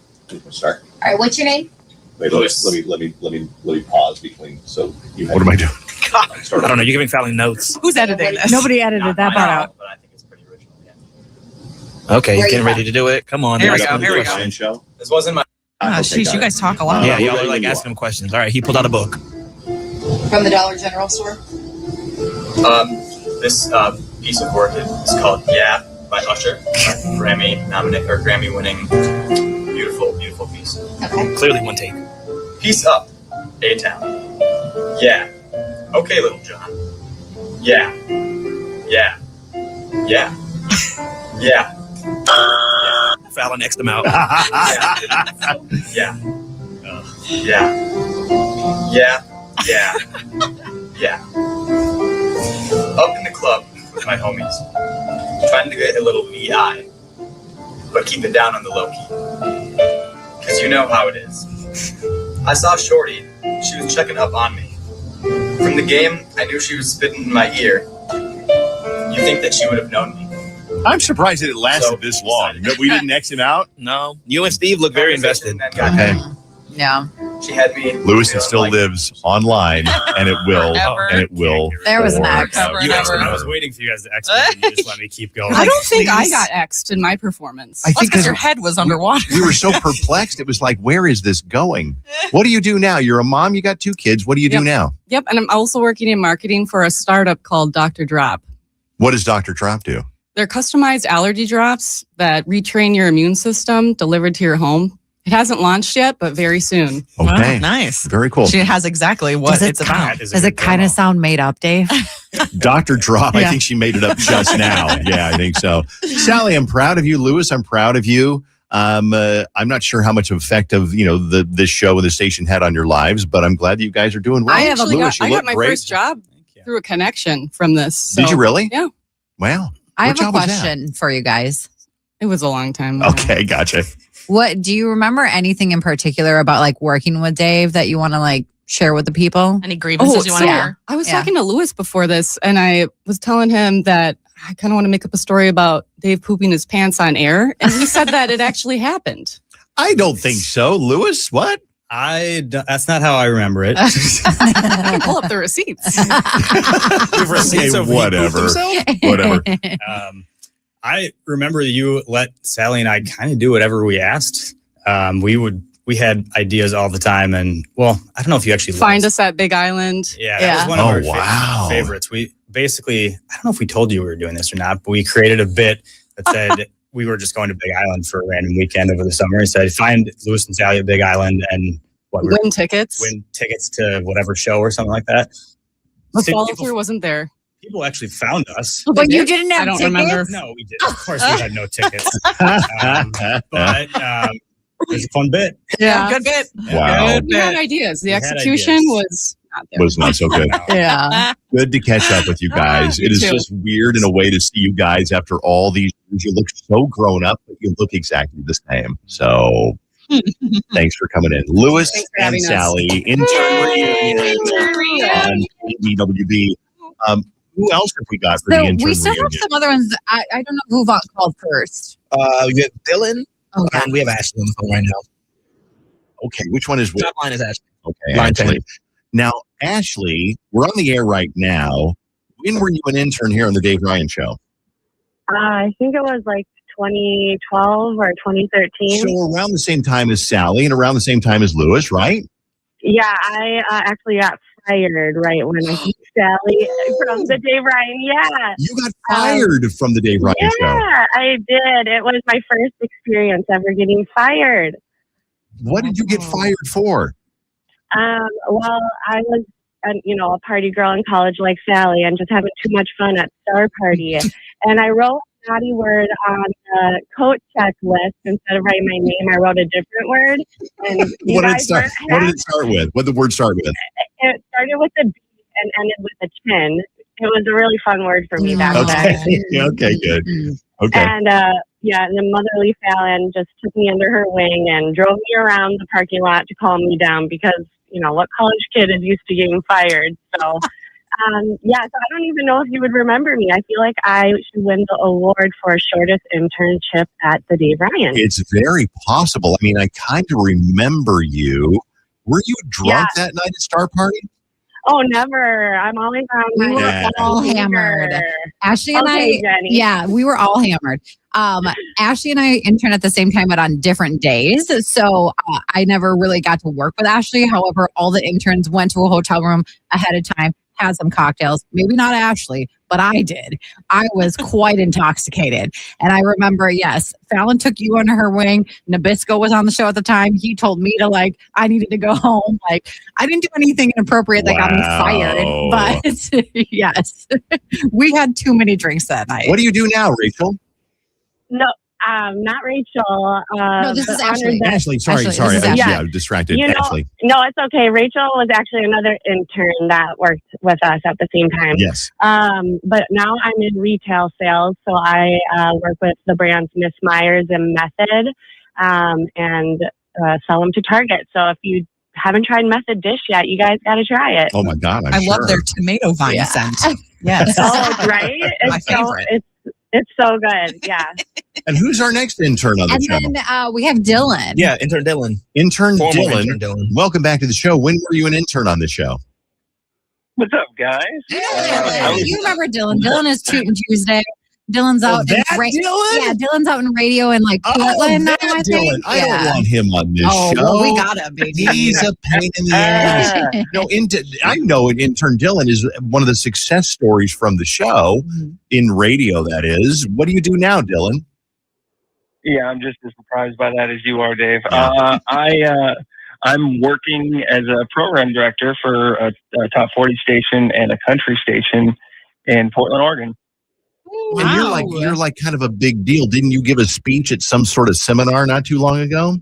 Start. All right, what's your name? Wait, let me pause between. So you. What am I doing? I don't know. You're giving Fallon notes. Who's editing this? Nobody edited that part out. Okay, you're getting ready to do it. Come on. Here we go. Here we go. Show. This wasn't my. Sheesh, you guys talk a lot. Yeah, y'all are like asking him questions. All right, he pulled out a book. From the Dollar General store? This piece of work is called "Yeah" by Usher, Grammy-winning, beautiful piece. Okay. Clearly one take. Peace up, A-Town. Yeah. Okay, Little John. Yeah. Yeah. Yeah. Yeah. Fallon X'd him out. Yeah. Up in the club with my homies, trying to get a little VI, but keep it down on the low key. Cause you know how it is. I saw Shorty, she was checking up on me. From the game, I knew she was spitting in my ear. You think that she would have known me? I'm surprised that it lasted this long. No, we didn't X him out? No. You and Steve look very invested. Okay. Yeah. She had me. Lewis, it still lives online, and it will. And it will. There was an X. I was waiting for you guys to X me. You just let me keep going. I don't think I got X'd in my performance. I think because your head was underwater. We were so perplexed. It was like, where is this going? What do you do now? You're a mom. You got 2 kids. What do you do now? Yep. And I'm also working in marketing for a startup called Dr. Drop. What does Dr. Drop do? They're customized allergy drops that retrain your immune system delivered to your home. It hasn't launched yet, but very soon. Okay. Nice. Very cool. She has exactly what it's about. Does it kind of sound made up, Dave? Dr. Drop. I Yeah. think she made it up just now. Yeah, I think so. Sally, I'm proud of you. Lewis, I'm proud of you. I'm not sure how much effect of this show and the station had on your lives, but I'm glad that you guys are doing well. I actually Lewis, got, you I look got my great. first job through a connection from this. So, Did you really? Yeah. Wow. I What have a job was that? question for you guys. It was a long time. Okay, gotcha. What do you remember anything in particular about like working with Dave that you want to like share with the people? Any grievances you want to hear? I was talking to Lewis before this, and I was telling him that I kind of want to make up a story about Dave pooping his pants on air, and he said that it actually happened. I don't think so. Lewis, what? That's not how I remember it. I can pull up the receipts. Receipts of whatever. Whatever. I remember you let Sally and I kind of do whatever we asked. We had ideas all the time, and well, I don't know if you actually Find us at Big Island. Yeah, that was one of our favorites. We basically, I don't know if we told you we were doing this or not, but we created a bit that said we were just going to Big Island for a random weekend over the summer. And said, find Lewis and Sally at Big Island and win tickets to whatever show or something like that. The follow through wasn't there. People actually found us. But you didn't have I don't tickets? remember. No, we did. Of course, we had no tickets. But it was a fun bit. Yeah. Good bit. Wow. We had ideas. The We had execution ideas. was not there. Was not so good. Yeah. Good to catch up with you guys. Me It is too. just weird in a way to see you guys after all these years. You look so grown up, but you look exactly the same. So thanks for coming in. Lewis Thanks for and having us. Sally, Intern reunion on KDWB. Who else have we got for the So Intern we still reunion? have some other ones. I don't know who Vaughn called first. We got Dylan. Okay. And we have Ashley on the phone right now. Okay, which one is which? Top line is Ashley. Okay, Line Ashley. 10. Now, Ashley, we're on the air right now. When were you an intern here on the Dave Ryan Show? I think it was like 2012 or 2013. So around the same time as Sally and around the same time as Lewis, right? Yeah, I actually got fired right when I met Sally from the Dave Ryan. Yeah. You got fired from the Dave Ryan Show. Yeah, I did. It was my first experience ever getting fired. What did you get fired for? Well, I was, a party girl in college like Sally and just having too much fun at Star Party. And I wrote a naughty word on the coat check list. Instead of writing my name, I wrote a different word. And What did it start with? What did the word start with? It started with a B and ended with a chin. It was a really fun word for me back then. Okay, good. Okay. And and the motherly Fallon just took me under her wing and drove me around the parking lot to calm me down because, what college kid is used to getting fired? So, so I don't even know if you would remember me. I feel like I should win the award for shortest internship at the Dave Ryan. It's very possible. I mean, I kind of remember you. Were you drunk that night at Star Party? Oh, never. I'm always on We my were all hammered. Ashley and Okay, I, Jenny. yeah, we were all hammered. Ashley and I interned at the same time, but on different days. So I never really got to work with Ashley. However, all the interns went to a hotel room ahead of time, had some cocktails. Maybe not Ashley, but I did. I was quite intoxicated. And I remember, yes, Fallon took you under her wing. Nabisco was on the show at the time. He told me to I needed to go home. I didn't do anything inappropriate that got me fired. But yes, we had too many drinks that night. What do you do now, Rachel? No, Not Rachel. No, this is Ashley. Ashley, sorry. Ashley, this is Yeah, Ashley. I was distracted. You know, Ashley. no, it's okay. Rachel was actually another intern that worked with us at the same time. Yes. But now I'm in retail sales, so I work with the brands Miss Myers and Method, and sell them to Target. So if you haven't tried Method Dish yet, you guys got to try it. Oh my God, I love their tomato vine scent. Yes. Oh, right? My favorite. It's so good. Yeah. And who's our next intern on the And show? then we have Dylan. Yeah, intern Dylan. Intern Former Dylan. intern Dylan. Welcome back to the show. When were you an intern on the show? What's up, guys? You remember Dylan? Dylan is Tootin' Tuesday. Dylan's out in Dylan? Yeah, Dylan's out in radio in like Portland now, I think. Dylan. I don't want him on this show. Well, we got him, baby. He's a pain in the ass. No, I know intern Dylan is one of the success stories from the show in radio. That is. What do you do now, Dylan? Yeah, I'm just as surprised by that as you are, Dave. I'm working as a program director for a top 40 station and a country station in Portland, Oregon. And you're like kind of a big deal. Didn't you give a speech at some sort of seminar not too long ago?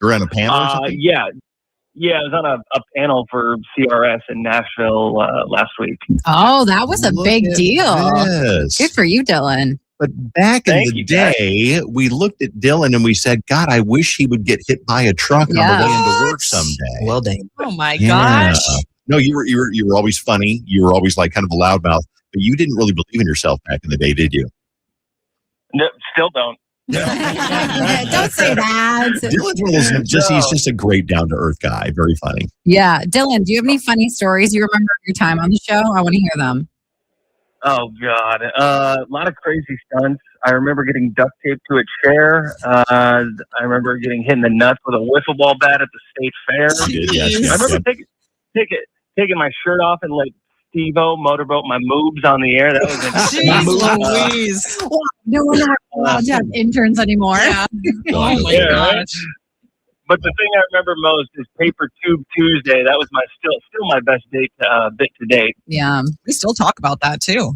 Or on a panel or something? Yeah, I was on a panel for CRS in Nashville last week. Oh, that was a big deal. Yes. Good for you, Dylan. But back in the day, we looked at Dylan and we said, God, I wish he would get hit by a truck on the way into work someday. Well done. Oh my gosh. No, you were always funny. You were always like kind of a loudmouth, but you didn't really believe in yourself back in the day, did you? No, still don't. Don't say that. Dylan's one of those, he's just a great down to earth guy. Very funny. Yeah. Dylan, do you have any funny stories you remember of your time on the show? I want to hear them. Oh, God. A lot of crazy stunts. I remember getting duct taped to a chair. I remember getting hit in the nuts with a wiffle ball bat at the state fair. Yes, I remember taking my shirt off and like Steve-O motorboat my moves on the air. That was Jeez Louise. No, we're not allowed to have interns anymore. Yeah. Oh my gosh. Right? But the thing I remember most is Paper Tube Tuesday. That was my still my best bit to date. Yeah, we still talk about that too.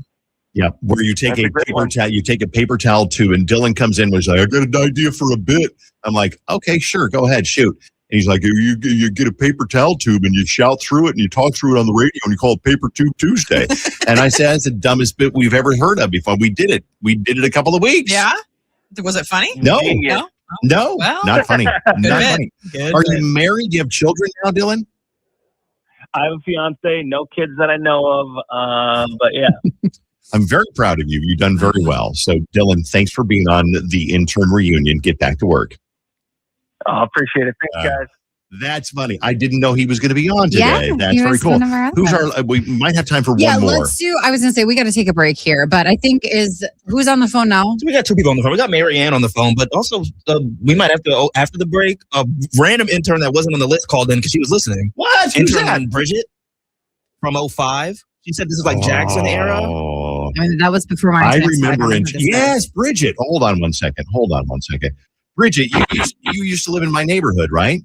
Yeah, where you take a paper towel tube, and Dylan comes in and was like, "I got an idea for a bit." I'm like, "Okay, sure, go ahead, shoot." And he's like, "You get a paper towel tube and you shout through it and you talk through it on the radio and you call it Paper Tube Tuesday." And I said, "That's the dumbest bit we've ever heard of before." We did it a couple of weeks. Yeah, was it funny? No. No, well, not funny. Not funny. Good Are bit. you married? Do you have children now, Dylan? I have a fiance, no kids that I know of, but yeah. I'm very proud of you. You've done very well. So, Dylan, thanks for being on the intern reunion. Get back to work. Oh, appreciate it. Thanks, guys. That's funny. I didn't know he was going to be on today. Yeah, That's he very was cool. one of our Who's others. our? We might have time for Yeah, one more. let's do. I was going to say, we got to take a break here, but I think who's on the phone now? So we got two people on the phone. We got Mary Ann on the phone, but also we might have to, after the break, a random intern that wasn't on the list called in because she was listening. What? Who's Intern that? Bridget from 05. She said this is like Jackson era. Oh. I mean, that was before my I time, so remember. don't this Yes, Bridget. Hold on one second. Bridget, you used to live in my neighborhood, right?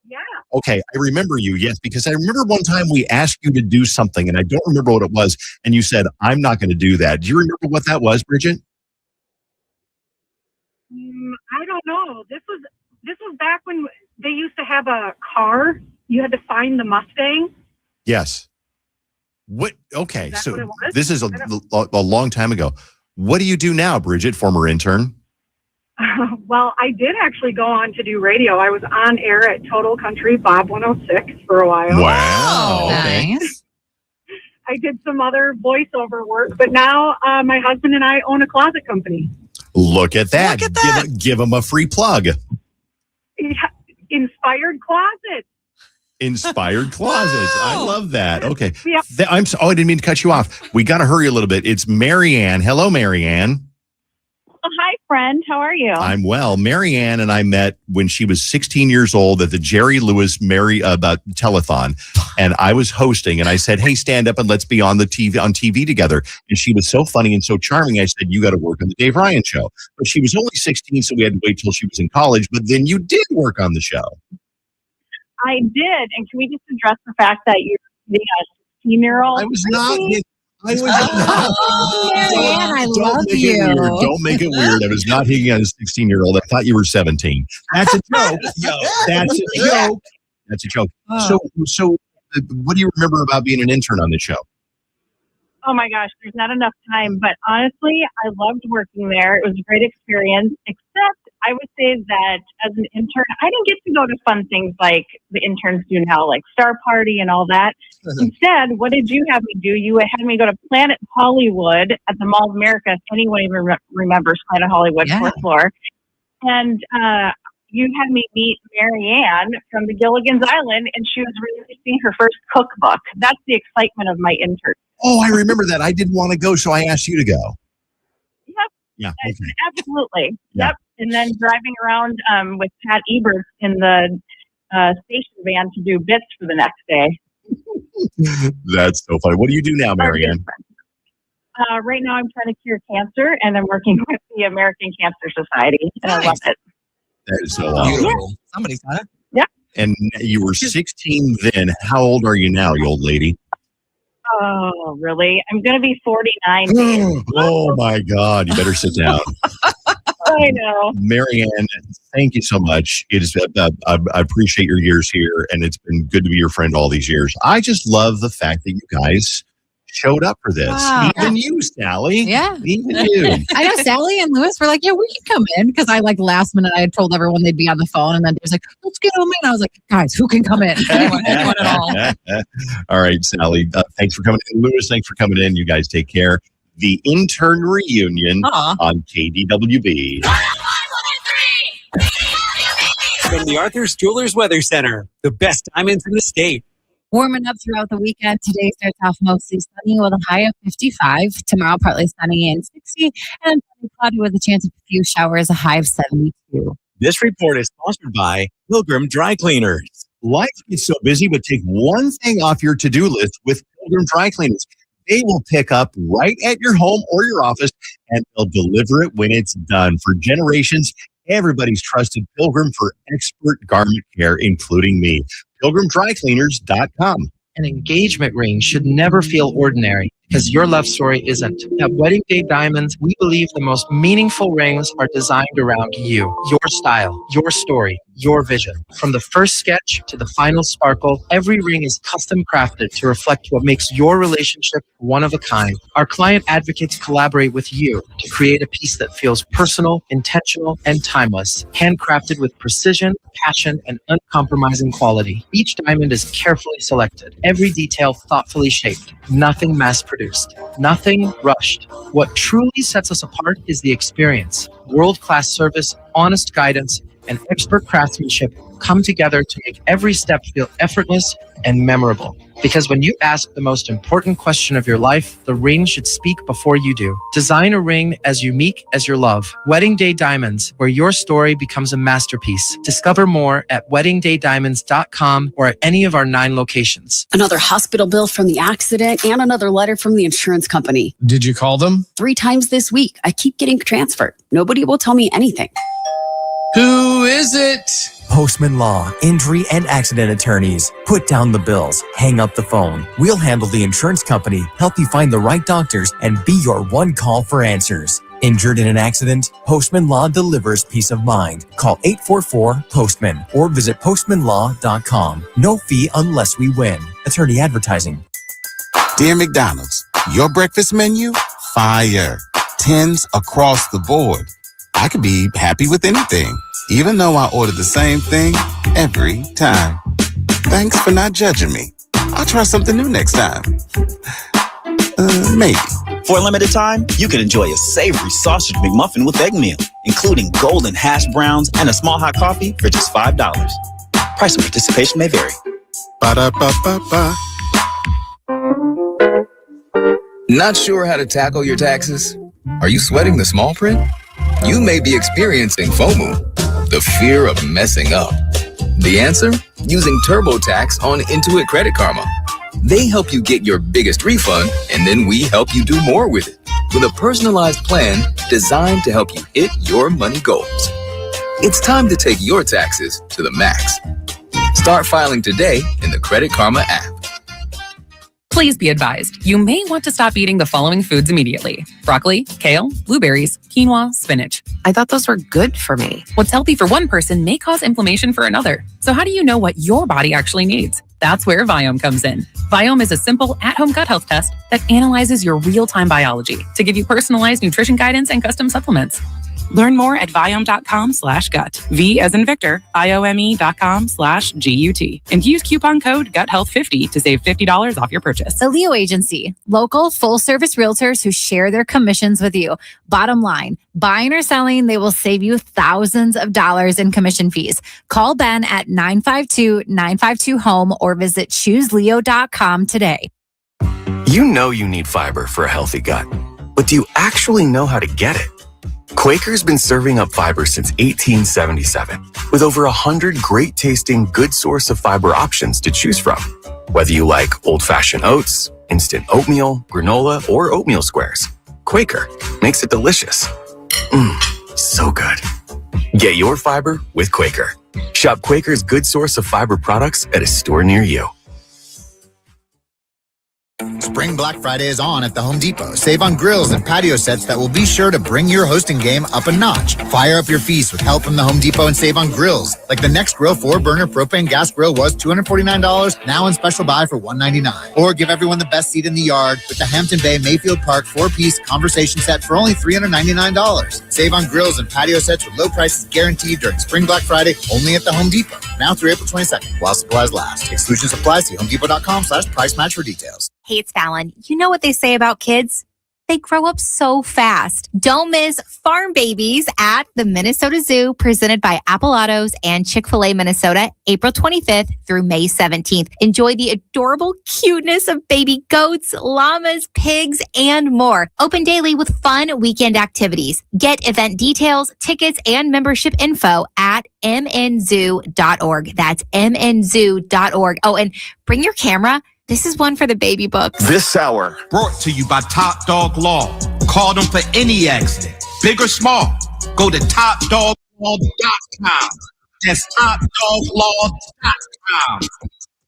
Yeah. Okay, I remember you, yes, because I remember one time we asked you to do something, and I don't remember what it was, and you said, I'm not going to do that. Do you remember what that was, Bridget? I don't know. This was back when they used to have a car. You had to find the Mustang. Yes. What? Okay, Is that so what it was? this is a long time ago. What do you do now, Bridget, former intern? Well, I did actually go on to do radio. I was on air at Total Country Bob 106 for a while. Wow. Okay. Nice. I did some other voiceover work, but now my husband and I own a closet company. Look at that. Give them a free plug. Yeah, Inspired Closets. Inspired Closets. I love that. Okay. Yeah. I didn't mean to cut you off. We got to hurry a little bit. It's Marianne. Hello, Marianne. Oh, hi, friend. How are you? I'm well. Marianne and I met when she was 16 years old at the Jerry Lewis telethon, and I was hosting. And I said, "Hey, stand up and let's be on TV together." And she was so funny and so charming. I said, "You got to work on the Dave Ryan show." But she was only 16, so we had to wait till she was in college. But then you did work on the show. I did. And can we just address the fact that you're the 16-year-old? I was not. I was Marianne, I love make you. It weird. Don't make it weird. I was not hitting on a 16-year-old. I thought you were 17. That's a joke. That's a joke. That's a joke. So what do you remember about being an intern on the show? Oh my gosh, there's not enough time. But honestly, I loved working there. It was a great experience, except I would say that as an intern, I didn't get to go to fun things like the interns do now, like Star Party and all that. Instead, what did you have me do? You had me go to Planet Hollywood at the Mall of America, if anyone even remembers Planet Hollywood, fourth floor. And you had me meet Marianne from the Gilligan's Island, and she was releasing her first cookbook. That's the excitement of my intern. Oh, I remember that. I didn't want to go, so I asked you to go. Yep. Yeah. Okay. Absolutely. Yeah. Yep. And then driving around with Pat Ebert in the station van to do bits for the next day. That's so funny. What do you do now, Marianne? Right now, I'm trying to cure cancer, and I'm working with the American Cancer Society, and I love it. That is so awesome. Beautiful. Somebody's got it. Yeah. And you were 16 then. How old are you now, you old lady? Oh, really? I'm going to be 49. Oh, my God. You better sit down. I know. Marianne, thank you so much. It is, I appreciate your years here, and it's been good to be your friend all these years. I just love the fact that you guys showed up for this. Wow. Even you, Sally. Yeah. Even you. I know Sally and Lewis were like, yeah, we can come in. Because I last minute, I had told everyone they'd be on the phone. And then they was like, let's get them in. I was like, guys, who can come in? anyone at all. All right, Sally. Thanks for coming in. Lewis, thanks for coming in. You guys take care. The intern reunion on KDWB. From the Arthur's Jewelers Weather Center, the best diamonds in the state. Warming up throughout the weekend. Today starts off mostly sunny with a high of 55. Tomorrow, partly sunny and 60. And cloudy with a chance of a few showers, a high of 72. This report is sponsored by Pilgrim Dry Cleaners. Life gets so busy, but take one thing off your to-do list with Pilgrim Dry Cleaners. They will pick up right at your home or your office, and they'll deliver it when it's done. For generations, everybody's trusted Pilgrim for expert garment care, including me. PilgrimDryCleaners.com. An engagement ring should never feel ordinary because your love story isn't. At Wedding Day Diamonds, we believe the most meaningful rings are designed around you, your style, your story, your vision. From the first sketch to the final sparkle, every ring is custom crafted to reflect what makes your relationship one of a kind. Our client advocates collaborate with you to create a piece that feels personal, intentional, and timeless, handcrafted with precision, passion, and uncompromising quality. Each diamond is carefully selected, every detail thoughtfully shaped, nothing mass-produced, nothing rushed. What truly sets us apart is the experience. World-class service, honest guidance, and expert craftsmanship come together to make every step feel effortless and memorable. Because when you ask the most important question of your life, the ring should speak before you do. Design a ring as unique as your love. Wedding Day Diamonds, where your story becomes a masterpiece. Discover more at weddingdaydiamonds.com or at any of our 9 locations. Another hospital bill from the accident and another letter from the insurance company. Did you call them? 3 times this week. I keep getting transferred. Nobody will tell me anything. Who is it? Postman Law, injury and accident attorneys. Put down the bills, hang up the phone. We'll handle the insurance company, help you find the right doctors, and be your one call for answers. Injured in an accident? Postman Law delivers peace of mind. Call 844-POSTMAN or visit postmanlaw.com. No fee unless we win. Attorney advertising. Dear McDonald's, your breakfast menu? Fire. 10s across the board. I could be happy with anything, even though I order the same thing every time. Thanks for not judging me. I'll try something new next time. Maybe. For a limited time, you can enjoy a savory sausage McMuffin with egg meal, including golden hash browns and a small hot coffee for just $5. Price and participation may vary. Ba-da-ba-ba-ba. Not sure how to tackle your taxes? Are you sweating the small print? You may be experiencing FOMO, the fear of messing up. The answer? Using TurboTax on Intuit Credit Karma. They help you get your biggest refund, and then we help you do more with it. With a personalized plan designed to help you hit your money goals. It's time to take your taxes to the max. Start filing today in the Credit Karma app. Please be advised, you may want to stop eating the following foods immediately: broccoli, kale, blueberries, quinoa, spinach. I thought those were good for me. What's healthy for one person may cause inflammation for another. So how do you know what your body actually needs? That's where Viome comes in. Viome is a simple at-home gut health test that analyzes your real-time biology to give you personalized nutrition guidance and custom supplements. Learn more at Viome.com/gut. V as in Victor, IOME.com/GUT. And use coupon code GUTHEALTH50 to save $50 off your purchase. The Leo Agency, local full-service realtors who share their commissions with you. Bottom line, buying or selling, they will save you thousands of dollars in commission fees. Call Ben at 952-952-HOME or visit chooseleo.com today. You know you need fiber for a healthy gut, but do you actually know how to get it? Quaker's been serving up fiber since 1877, with over 100 great-tasting, good source of fiber options to choose from. Whether you like old-fashioned oats, instant oatmeal, granola, or oatmeal squares, Quaker makes it delicious. So good. Get your fiber with Quaker. Shop Quaker's good source of fiber products at a store near you. Spring Black Friday is on at the Home Depot. Save on grills and patio sets that will be sure to bring your hosting game up a notch. Fire up your feast with help from the Home Depot and save on grills. Like the Next Grill 4-burner propane gas grill was $249, now on special buy for $199. Or give everyone the best seat in the yard with the Hampton Bay Mayfield Park 4-piece conversation set for only $399. Save on grills and patio sets with low prices guaranteed during Spring Black Friday only at the Home Depot. Now through April 22nd while supplies last. Exclusions apply. See homedepot.com/price match for details. Hey, it's Fallon. You know what they say about kids? They grow up so fast. Don't miss Farm Babies at the Minnesota Zoo, presented by Appalatos and Chick-fil-A Minnesota, April 25th through May 17th. Enjoy the adorable cuteness of baby goats, llamas, pigs, and more. Open daily with fun weekend activities. Get event details, tickets, and membership info at mnzoo.org. That's mnzoo.org. Oh, and bring your camera. This is one for the baby books. This hour brought to you by Top Dog Law. Call them for any accident, big or small. Go to topdoglaw.com. That's topdoglaw.com.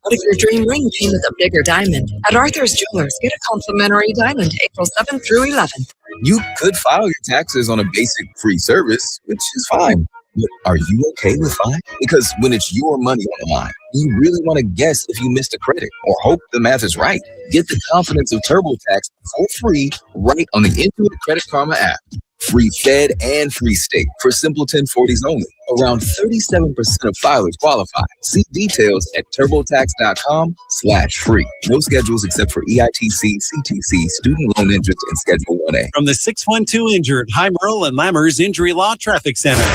What if your dream ring came with a bigger diamond? At Arthur's Jewelers, get a complimentary diamond April 7th through 11th. You could file your taxes on a basic free service, which is fine. But are you okay with fine? Because when it's your money on the line, you really want to guess if you missed a credit or hope the math is right. Get the confidence of TurboTax for free right on the Intuit Credit Karma app. Free Fed and free state for simple 1040s only. Around 37% of filers qualify. See details at turbotax.com/free. No schedules except for EITC, CTC, student loan interest, and Schedule 1A. From the 612 Injured, High Merle and Lammers Injury Law Traffic Center.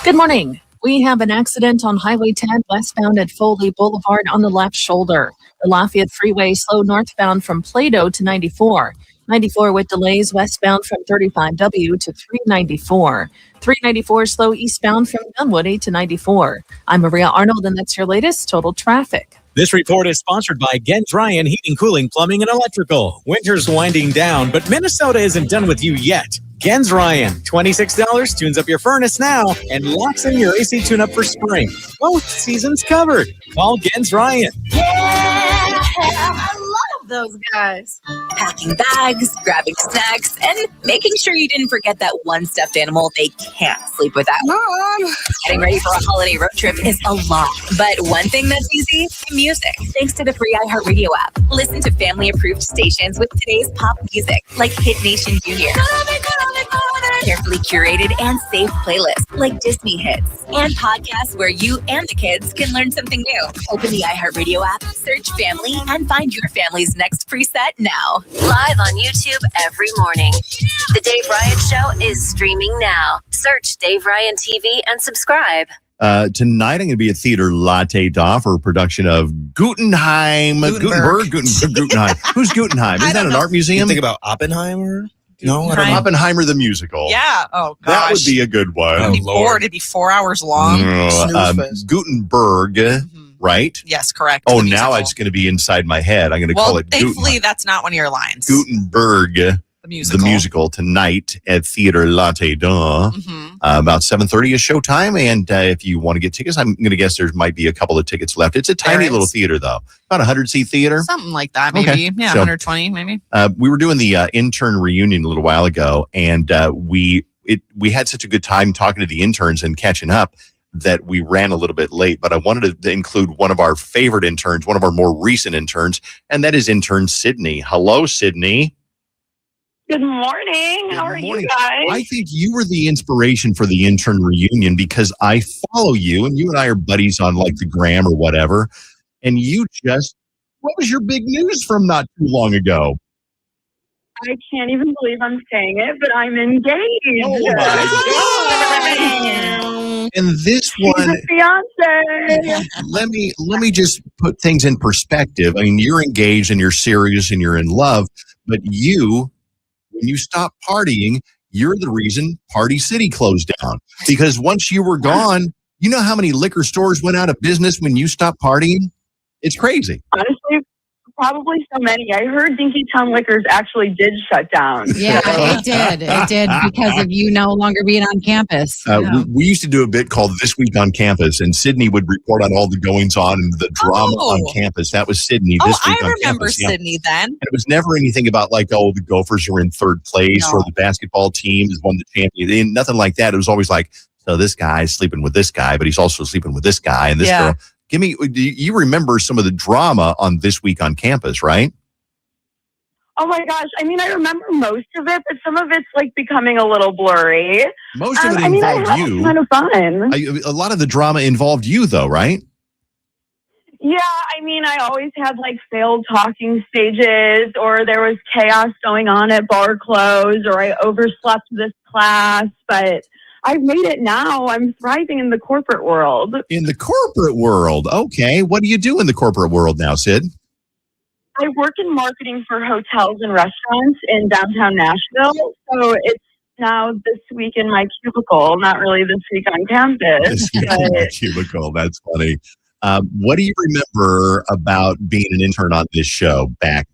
Good morning. We have an accident on Highway 10 westbound at Foley Boulevard on the left shoulder. The Lafayette Freeway slowed northbound from Plato to 94. 94 with delays westbound from 35W to 394. 394 slow eastbound from Dunwoody to 94. I'm Maria Arnold, and that's your latest total traffic. This report is sponsored by Gens Ryan Heating, Cooling, Plumbing, and Electrical. Winter's winding down, but Minnesota isn't done with you yet. Gens Ryan, $26 tunes up your furnace now and locks in your AC tune-up for spring. Both seasons covered. Call Gens Ryan. Yeah, I love those guys. Packing bags, grabbing snacks, and making sure you didn't forget that one stuffed animal they can't sleep without. Mom! Getting ready for a holiday road trip is a lot, but one thing that's easy, music. Thanks to the free iHeartRadio app. Listen to family-approved stations with today's pop music, like Hit Nation Junior. Carefully curated and safe playlists like Disney hits, and podcasts where you and the kids can learn something new. Open the iHeartRadio app, search family, and find your family's next preset now. Live on YouTube every morning. The Dave Ryan Show is streaming now. Search Dave Ryan TV and subscribe. Tonight, I'm going to be at Theater Latte Da for a production of Gutenberg. Gutenheim. Who's Gutenheim? Isn't that an art museum? You think about Oppenheimer? No, I don't know. Oppenheimer the musical. Yeah. Oh, gosh. That would be a good one. It'd be bored. It'd be 4 hours long. Gutenberg, right? Yes, correct. Oh, now it's going to be inside my head. I'm going to call it thankfully, that's not one of your lines. Gutenberg. The musical tonight at Theater Latte Dawn. About 7:30 is showtime. And if you want to get tickets, I'm going to guess there might be a couple of tickets left. It's a tiny little theater, though. About 100-seat theater. Something like that, maybe. Okay. Yeah, So, 120, maybe. we were doing the intern reunion a little while ago, and we had such a good time talking to the interns and catching up that we ran a little bit late. But I wanted to include one of our favorite interns, one of our more recent interns, and that is intern Sydney. Hello, Sydney. Good morning. How are you guys? I think you were the inspiration for the intern reunion because I follow you, and you and I are buddies on like the gram or whatever. And what was your big news from not too long ago? I can't even believe I'm saying it, but I'm engaged. Oh my God. And this one, she's a fiance. let me just put things in perspective. I mean, you're engaged and you're serious and you're in love, but when you stop partying, you're the reason Party City closed down. Because once you were gone, you know how many liquor stores went out of business when you stopped partying? It's crazy. Honestly, probably so many. I heard Dinkytown Liquors actually did shut down. Yeah, it did. It did because of you no longer being on campus. We used to do a bit called This Week on Campus, and Sydney would report on all the goings on and the drama on campus. That was Sydney. This Week on remember Campus. Sydney then. And it was never anything about like, oh, the Gophers are in third place or the basketball team has won the championship. Nothing like that. It was always like, so this guy's sleeping with this guy, but he's also sleeping with this guy and this girl. Do you remember some of the drama on This Week on Campus, right? Oh my gosh. I mean, I remember most of it, but some of it's like becoming a little blurry. Most of it involved you. Kind of fun. A lot of the drama involved you, though, right? Yeah, I mean, I always had like failed talking stages, or there was chaos going on at bar close, or I overslept this class, but I've made it now. I'm thriving in the corporate world. In the corporate world. Okay. What do you do in the corporate world now, Sid? I work in marketing for hotels and restaurants in downtown Nashville. So it's now this week in my cubicle, not really this week on campus. This week in my cubicle. That's funny. What do you remember about being an intern on this show back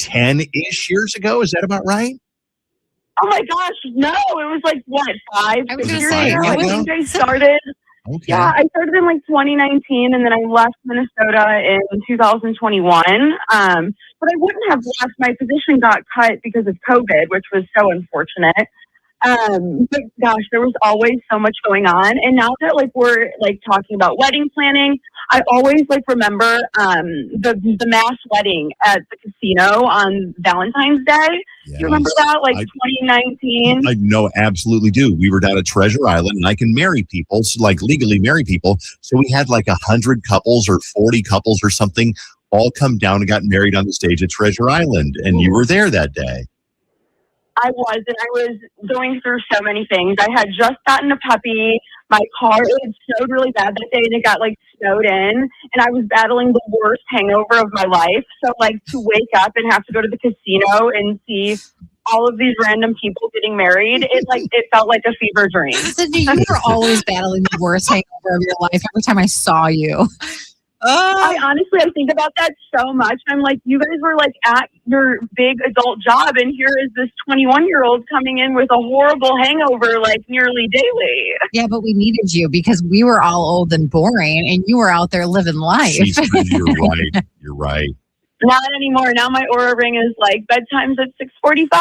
10-ish years ago? Is that about right? Oh my gosh, no! It was like what, 5 I was years gonna say, ago? I really? think I started. Okay. Yeah, I started in like 2019, and then I left Minnesota in 2021. But I wouldn't have left. My position got cut because of COVID, which was so unfortunate. But gosh, there was always so much going on. And now that like we're like talking about wedding planning, I always like remember the mass wedding at the casino on Valentine's Day. Yes. You remember that? Like 2019? I know, absolutely do. We were down at Treasure Island, and I can marry people, so like legally marry people. So we had like 100 couples or 40 couples or something all come down and got married on the stage at Treasure Island. And you were there that day. I was, and I was going through so many things. I had just gotten a puppy. My car, it snowed really bad that day, and it got like snowed in, and I was battling the worst hangover of my life. So like to wake up and have to go to the casino and see all of these random people getting married, it felt like a fever dream. Sydney, you were always battling the worst hangover of your life every time I saw you. I think about that so much. I'm like, you guys were like at your big adult job, and here is this 21-year-old coming in with a horrible hangover like nearly daily. Yeah, but we needed you because we were all old and boring, and you were out there living life. You're right. You're right. Not anymore. Now my Aura ring is like bedtime's at 6:45.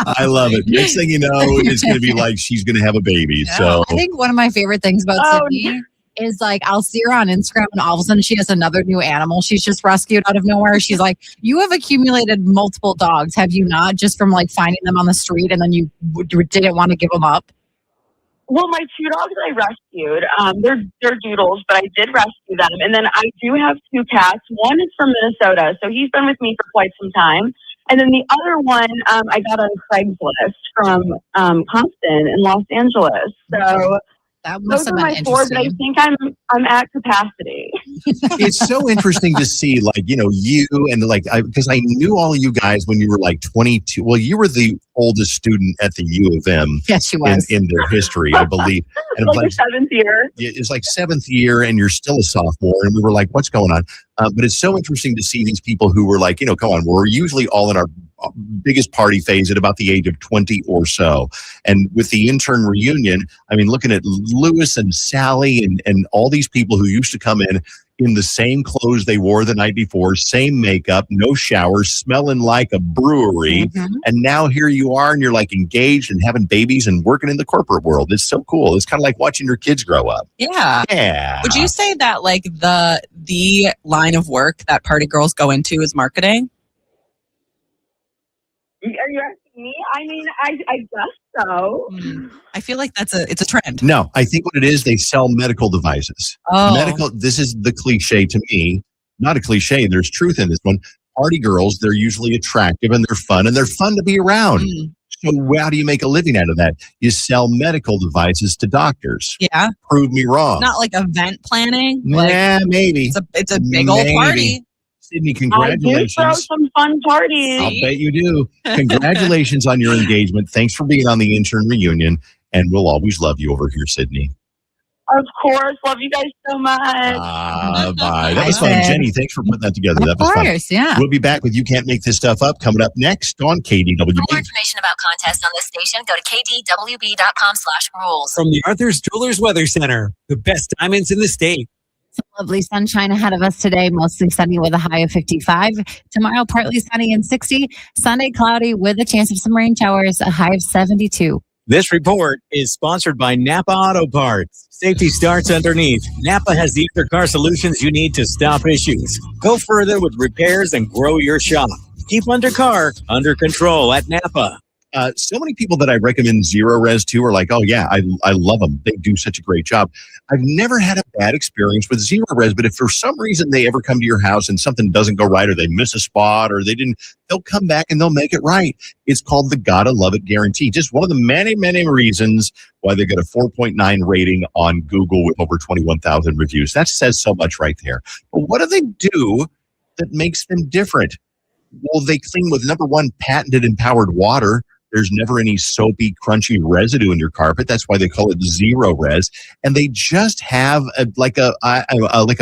I love it. Next thing you know, it's going to be like she's going to have a baby. Yeah. So I think one of my favorite things about Sydney is like I'll see her on Instagram and all of a sudden she has another new animal she's just rescued out of nowhere. She's like, you have accumulated multiple dogs, have you not? Just from like finding them on the street and then you didn't want to give them up. Well, my 2 dogs I rescued, they're doodles, but I did rescue them. And then I do have 2 cats. One is from Minnesota, so he's been with me for quite some time. And then the other one I got on Craigslist from Compton in Los Angeles. So that must those are my 4, but I think I'm at capacity. it's so interesting to see, like, you know, you and like, because I knew all of you guys when you were like 22. Well, you were the oldest student at the U of M. Yes, she was. In their history, I believe. And like the seventh year. It's like seventh year, and you're still a sophomore. And we were like, what's going on? But it's so interesting to see these people who were like, you know, come on, we're usually all in our biggest party phase at about the age of 20 or so. And with the intern reunion, I mean, looking at Lewis and Sally and all these people who used to come in the same clothes they wore the night before, same makeup, no showers, smelling like a brewery. Mm-hmm. And now here you are, and you're like engaged and having babies and working in the corporate world. It's so cool. It's kind of like watching your kids grow up. Yeah. Yeah. Would you say that like the line of work that party girls go into is marketing? Are you asking me? I mean, I guess so. I feel like it's a trend. No, I think what it is, they sell medical devices. Oh. This is the cliche to me. Not a cliche. There's truth in this one. Party girls, they're usually attractive and they're fun to be around. So how do you make a living out of that? You sell medical devices to doctors. Yeah. Prove me wrong. Not like event planning. Yeah, maybe. It's a big old party. Sydney, congratulations. I do throw some fun parties. I'll bet you do. Congratulations on your engagement. Thanks for being on the intern reunion. And we'll always love you over here, Sydney. Of course. Love you guys so much. Bye. That was fun. Jenny, thanks for putting that together. That was fun. Of course, yeah. We'll be back with You Can't Make This Stuff Up coming up next on KDWB. For more information about contests on this station, go to kdwb.com/rules. From the Arthur's Jewelers Weather Center, the best diamonds in the state. Some lovely sunshine ahead of us today, mostly sunny with a high of 55. Tomorrow, partly sunny and 60. Sunday, cloudy with a chance of some rain showers, a high of 72. This report is sponsored by Napa Auto Parts. Safety starts underneath. Napa has the undercar solutions you need to stop issues. Go further with repairs and grow your shop. Keep undercar under control at Napa. So many people that I recommend Zero Res to are like, oh yeah, I love them. They do such a great job. I've never had a bad experience with Zero Res, but if for some reason they ever come to your house and something doesn't go right, or they miss a spot, or they'll come back and they'll make it right. It's called the Gotta Love It Guarantee. Just one of the many, many reasons why they got a 4.9 rating on Google with over 21,000 reviews. That says so much right there. But what do they do that makes them different? Well, they clean with number one, patented empowered water. There's never any soapy, crunchy residue in your carpet. That's why they call it Zero Res. And they just have a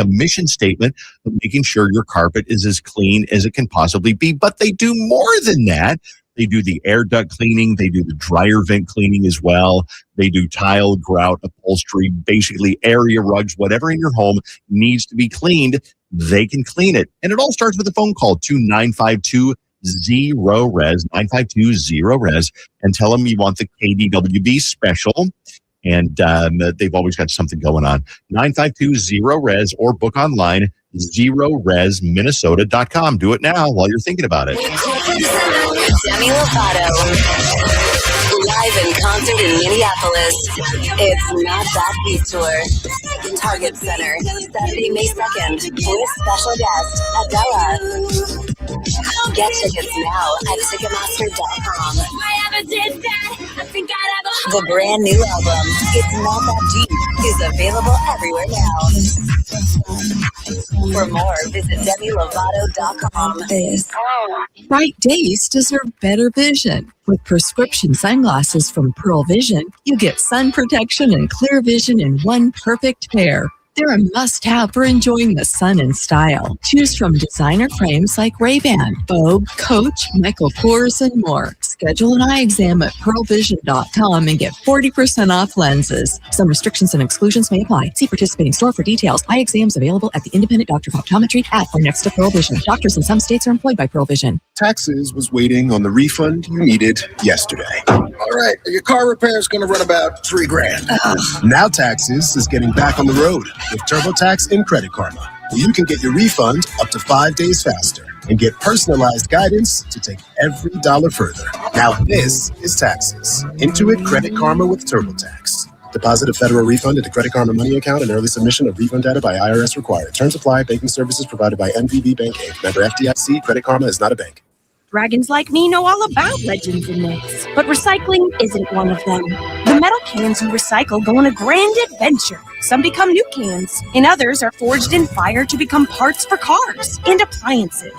mission statement of making sure your carpet is as clean as it can possibly be. But they do more than that. They do the air duct cleaning. They do the dryer vent cleaning as well. They do tile, grout, upholstery, basically area rugs, whatever in your home needs to be cleaned. They can clean it. And it all starts with a phone call to 952 Zero Res, 952 Zero Res, and tell them you want the KDWB special. And they've always got something going on. 952 Zero Res, or book online, ZeroResMinnesota.com. Do it now while you're thinking about it. Demi Lovato, live in concert in Minneapolis. It's Not That Beat Tour. Target Center, Saturday, May 2nd, with special guest, Adele. Get tickets now at Ticketmaster.com. The brand new album, It's Not That Deep, is available everywhere now. For more, visit DemiLovato.com. Bright days deserve better vision. With prescription sunglasses from Pearl Vision, you get sun protection and clear vision in one perfect pair. They're a must-have for enjoying the sun in style. Choose from designer frames like Ray-Ban, Vogue, Coach, Michael Kors, and more. Schedule an eye exam at pearlvision.com and get 40% off lenses. Some restrictions and exclusions may apply. See participating store for details. Eye exams available at the Independent Doctor of Optometry at or next to Pearl Vision. Doctors in some states are employed by Pearl Vision. Taxes was waiting on the refund you needed yesterday. All right, your car repair is going to run about $3,000. Now Taxes is getting back on the road with TurboTax and Credit Karma, where you can get your refund up to 5 days faster and get personalized guidance to take every dollar further. Now this is Taxes. Intuit Credit Karma with TurboTax. Deposit a federal refund into Credit Karma Money account and early submission of refund data by IRS required. Terms apply. Banking services provided by MVB Bank Inc. Member FDIC. Credit Karma is not a bank. Dragons like me know all about legends and myths, but recycling isn't one of them. The metal cans you recycle go on a grand adventure. Some become new cans, and others are forged in fire to become parts for cars and appliances.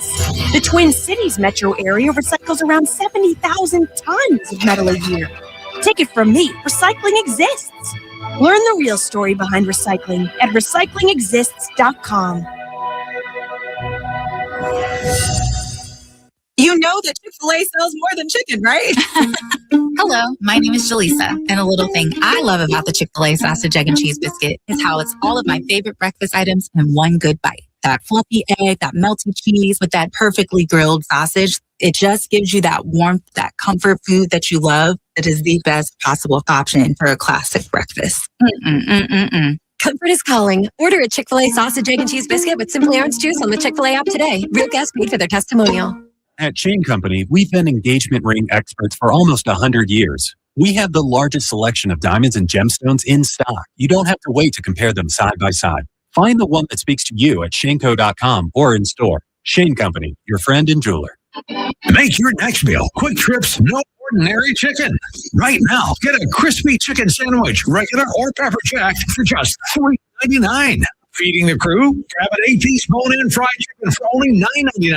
The Twin Cities metro area recycles around 70,000 tons of metal a year. Take it from me, recycling exists. Learn the real story behind recycling at recyclingexists.com. You know that Chick-fil-A sells more than chicken, right? Hello, my name is Jaleesa, and a little thing I love about the Chick-fil-A sausage, egg, and cheese biscuit is how it's all of my favorite breakfast items in one good bite. That fluffy egg, that melty cheese with that perfectly grilled sausage. It just gives you that warmth, that comfort food that you love. It is the best possible option for a classic breakfast. Comfort is calling. Order a Chick-fil-A sausage, egg, and cheese biscuit with Simply Orange Juice on the Chick-fil-A app today. Real guests paid for their testimonial. At Chain Company, we've been engagement ring experts for almost 100 years. We have the largest selection of diamonds and gemstones in stock. You don't have to wait to compare them side by side. Find the one that speaks to you at shaneco.com or in store. Shane Company, your friend and jeweler. Make your next meal Quick Trip's No Ordinary Chicken. Right now, get a crispy chicken sandwich, regular or pepper jacked, for just $3.99. Feeding the crew? Grab an 8-piece bone-in fried chicken for only $9.99.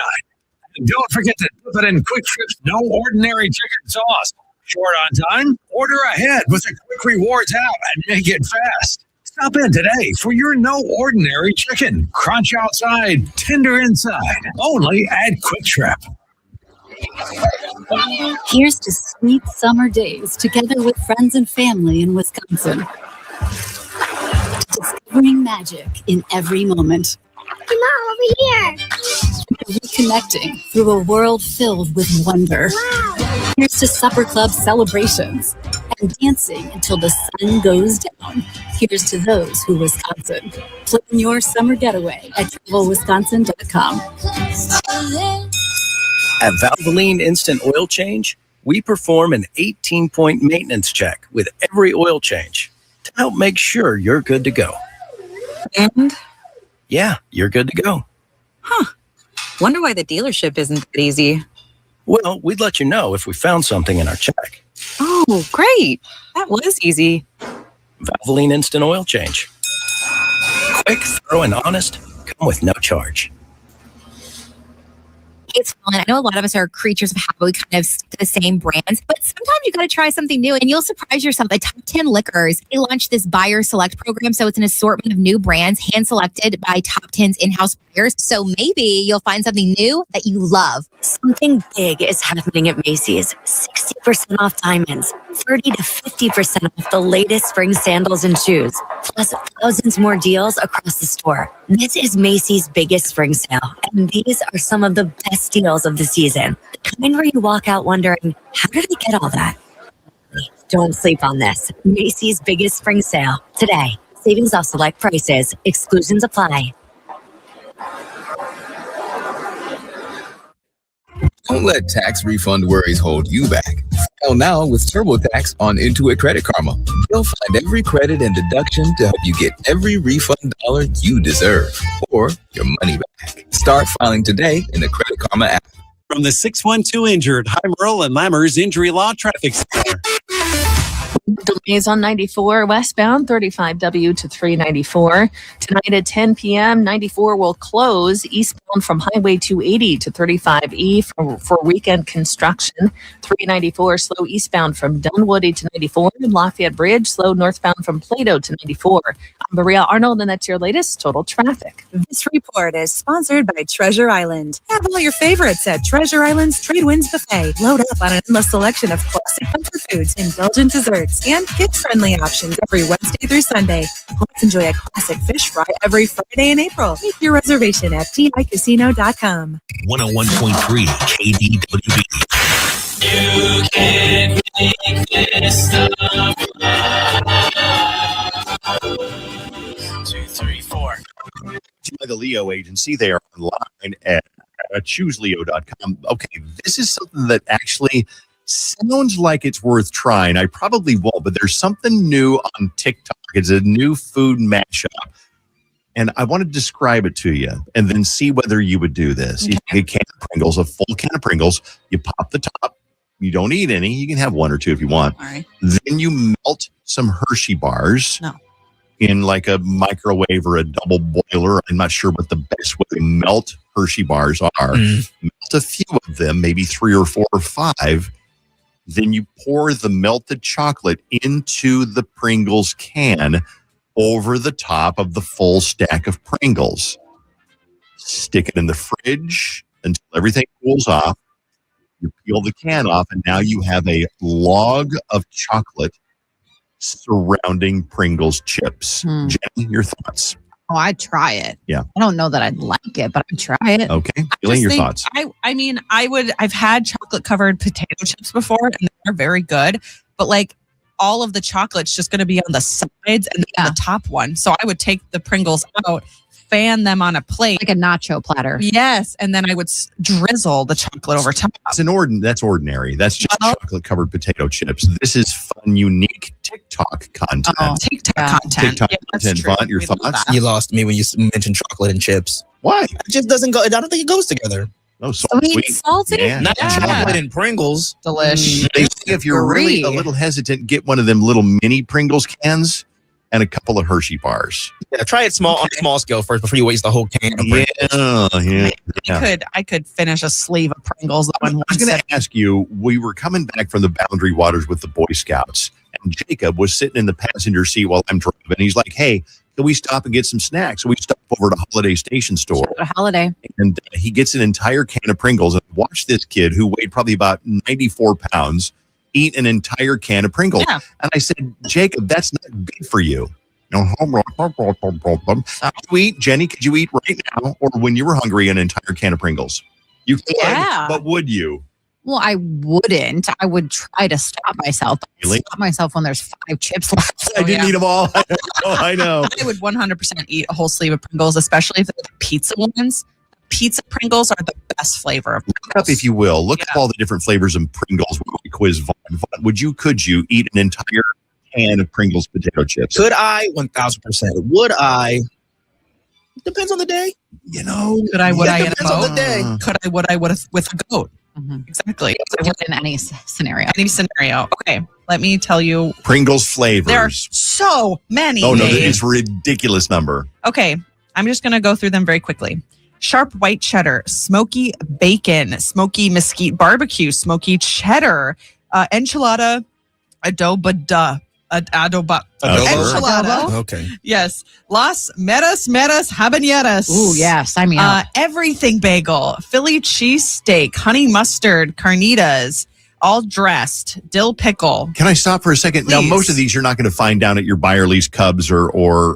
And don't forget to dip it in Quick Trip's No Ordinary Chicken sauce. Short on time? Order ahead with the Quick Rewards app and make it fast. Stop in today for your No Ordinary Chicken. Crunch outside, tender inside. Only at Quick Trip. Here's to sweet summer days together with friends and family in Wisconsin. Discovering magic in every moment. Come on, over here. Reconnecting through a world filled with wonder. Wow. Here's to supper club celebrations and dancing until the sun goes down. Here's to those who Wisconsin. Plan your summer getaway at travelwisconsin.com. At Valvoline Instant Oil Change, we perform an 18-point maintenance check with every oil change to help make sure you're good to go. And? Yeah, you're good to go. Wonder why the dealership isn't that easy. Well, we'd let you know if we found something in our check. Oh, great. That was easy. Valvoline Instant Oil Change. Quick, thorough, and honest. Come with no charge. It's fun. I know a lot of us are creatures of habit. We kind of stick to the same brands, but sometimes you got to try something new and you'll surprise yourself. The Top 10 Liquors, they launched this buyer select program. So it's an assortment of new brands hand selected by Top 10's in-house buyers. So maybe you'll find something new that you love. Something big is happening at Macy's. 60% off diamonds, 30 to 50% off the latest spring sandals and shoes, plus thousands more deals across the store. This is Macy's biggest spring sale, and these are some of the best deals of the season. The kind where you walk out wondering, how did they get all that? Don't sleep on this. Macy's biggest spring sale today. Savings off select prices. Exclusions apply. Don't let tax refund worries hold you back. File now with TurboTax on Intuit Credit Karma. You'll find every credit and deduction to help you get every refund dollar you deserve or your money back. Start filing today in the Credit Karma app. From the 612 Injured, High Merle and Lammers Injury Law Traffic Center. Delays on 94 westbound, 35W to 394. Tonight at 10 p.m., 94 will close eastbound from Highway 280 to 35E for weekend construction. 394 slow eastbound from Dunwoody to 94. And Lafayette Bridge slow northbound from Plato to 94. I'm Maria Arnold, and that's your latest total traffic. This report is sponsored by Treasure Island. Have all your favorites at Treasure Island's Trade Winds Buffet. Load up on an endless selection of classic comfort foods, indulgent desserts, and kids-friendly options every Wednesday through Sunday. Let's enjoy a classic fish fry every Friday in April. Make your reservation at TICasino.com. 101.3 KDWB. You can make this stuff up. 2, 3, 4. By the Leo Agency, they are online at chooseleo.com. Okay, this is something that actually sounds like it's worth trying. I probably won't, but there's something new on TikTok. It's a new food mashup. And I want to describe it to you and then see whether you would do this. You take a can of Pringles, a full can of Pringles. You pop the top. You don't eat any. You can have one or two if you want. All right. Then you melt some Hershey bars in like a microwave or a double boiler. I'm not sure what the best way to melt Hershey bars are. Melt a few of them, maybe 3 or 4 or 5. Then you pour the melted chocolate into the Pringles can over the top of the full stack of Pringles. Stick it in the fridge until everything cools off. You peel the can off, and now you have a log of chocolate surrounding Pringles chips. Jenny, your thoughts? Oh, I'd try it. Yeah. I don't know that I'd like it, but I'd try it. Okay. Feeling your thoughts? I mean, I've had chocolate covered potato chips before, and they're very good, but like all of the chocolate's just going to be on the sides and then the top one. So I would take the Pringles out, fan them on a plate. Like a nacho platter. Yes. And then I would drizzle the chocolate over top. That's ordinary. That's just chocolate covered potato chips. This is fun, unique TikTok content. TikTok content. TikTok content. Vaughn, your thoughts? You lost me when you mentioned chocolate and chips. Why? It just doesn't go. I don't think it goes together. Oh, sweet, salty? Yeah. Not chocolate and Pringles. Delish. They say if you're really a little hesitant, get one of them little mini Pringles cans and a couple of Hershey bars. Yeah, try it on a small scale first before you waste the whole can of Pringles. I could finish a sleeve of Pringles. I was going to ask you, we were coming back from the Boundary Waters with the Boy Scouts, and Jacob was sitting in the passenger seat while I'm driving. He's like, hey, can we stop and get some snacks? So we stopped over to Holiday Station Store. A holiday. And he gets an entire can of Pringles. And watch this kid who weighed probably about 94 pounds eat an entire can of Pringles. Yeah. And I said, Jacob, that's not good for you. Could you eat, Jenny, could you eat right now or when you were hungry an entire can of Pringles? You could, but would you? Well, I wouldn't. I would try to stop myself. Really? Stop myself when there's 5 chips left. I didn't eat them all. I know. I would 100% eat a whole sleeve of Pringles, especially if they're the pizza ones. Pizza Pringles are the best flavor of Pringles. Look up, if you will. Look up all the different flavors of Pringles when we quiz Vaughn. Could you eat an entire can of Pringles potato chips? Could I? 1,000%. Would I? Depends on the day. You know. Could I? Would I? Depends on the day. Could I? Would I? Would with a goat? Exactly. In any scenario. Any scenario. Okay. Let me tell you. Pringles flavors. There are so many. Oh, no, Dave. it's a ridiculous number. Okay. I'm just going to go through them very quickly. Sharp white cheddar, smoky bacon, smoky mesquite barbecue, smoky cheddar, enchilada, adobo. Enchilada. Okay. Yes. Las meras habaneras. Ooh, yes. Sign me up. Everything bagel, Philly cheesesteak, honey mustard, carnitas, all dressed, dill pickle. Can I stop for a second? Please. Now, most of these you're not going to find down at your Byerly's Cubs or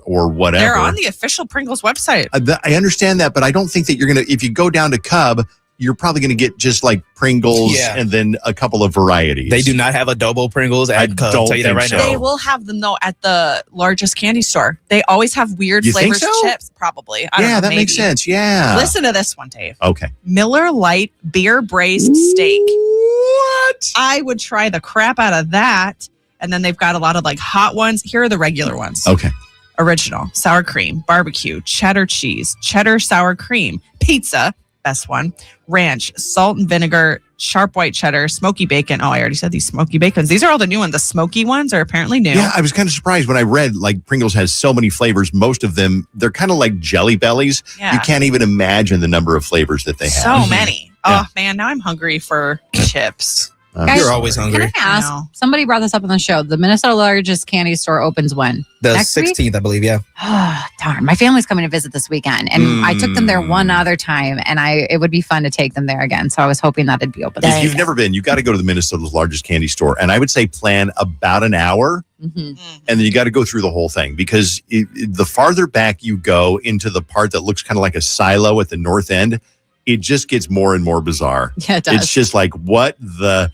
whatever. They're on the official Pringles website. I understand that, but I don't think that you're going to, if you go down to Cub, you're probably going to get just like Pringles and then a couple of varieties. They do not have adobo Pringles at Cub. I'll tell you that right now. They will have them though at the largest candy store. They always have weird You think flavors so? chips, probably. I don't know, that makes maybe. sense. Yeah. Listen to this one, Dave. Okay. Miller Lite beer braised steak. What? I would try the crap out of that. And then they've got a lot of like hot ones. Here are the regular ones. Okay. Original, sour cream, barbecue, cheddar cheese, cheddar sour cream, pizza, best one, ranch, salt and vinegar, sharp white cheddar, smoky bacon. Oh, I already said these smoky bacons. These are all the new ones. The smoky ones are apparently new. Yeah, I was kind of surprised when I read like Pringles has so many flavors. Most of them, they're kind of like Jelly Bellies. Yeah. You can't even imagine the number of flavors that they have. So many. Oh, man, now I'm hungry for chips. Guys, You're always hungry. Can I ask? Somebody brought this up on the show. The Minnesota largest candy store opens when? The Next 16th, week? I believe, yeah. Oh, darn. My family's coming to visit this weekend. And I took them there one other time. And it would be fun to take them there again. So I was hoping that it'd be open. If you've never been, you got to go to the Minnesota's largest candy store. And I would say plan about an hour. And then you got to go through the whole thing because the farther back you go into the part that looks kind of like a silo at the north end, it just gets more and more bizarre. Yeah, it does. It's just like, what the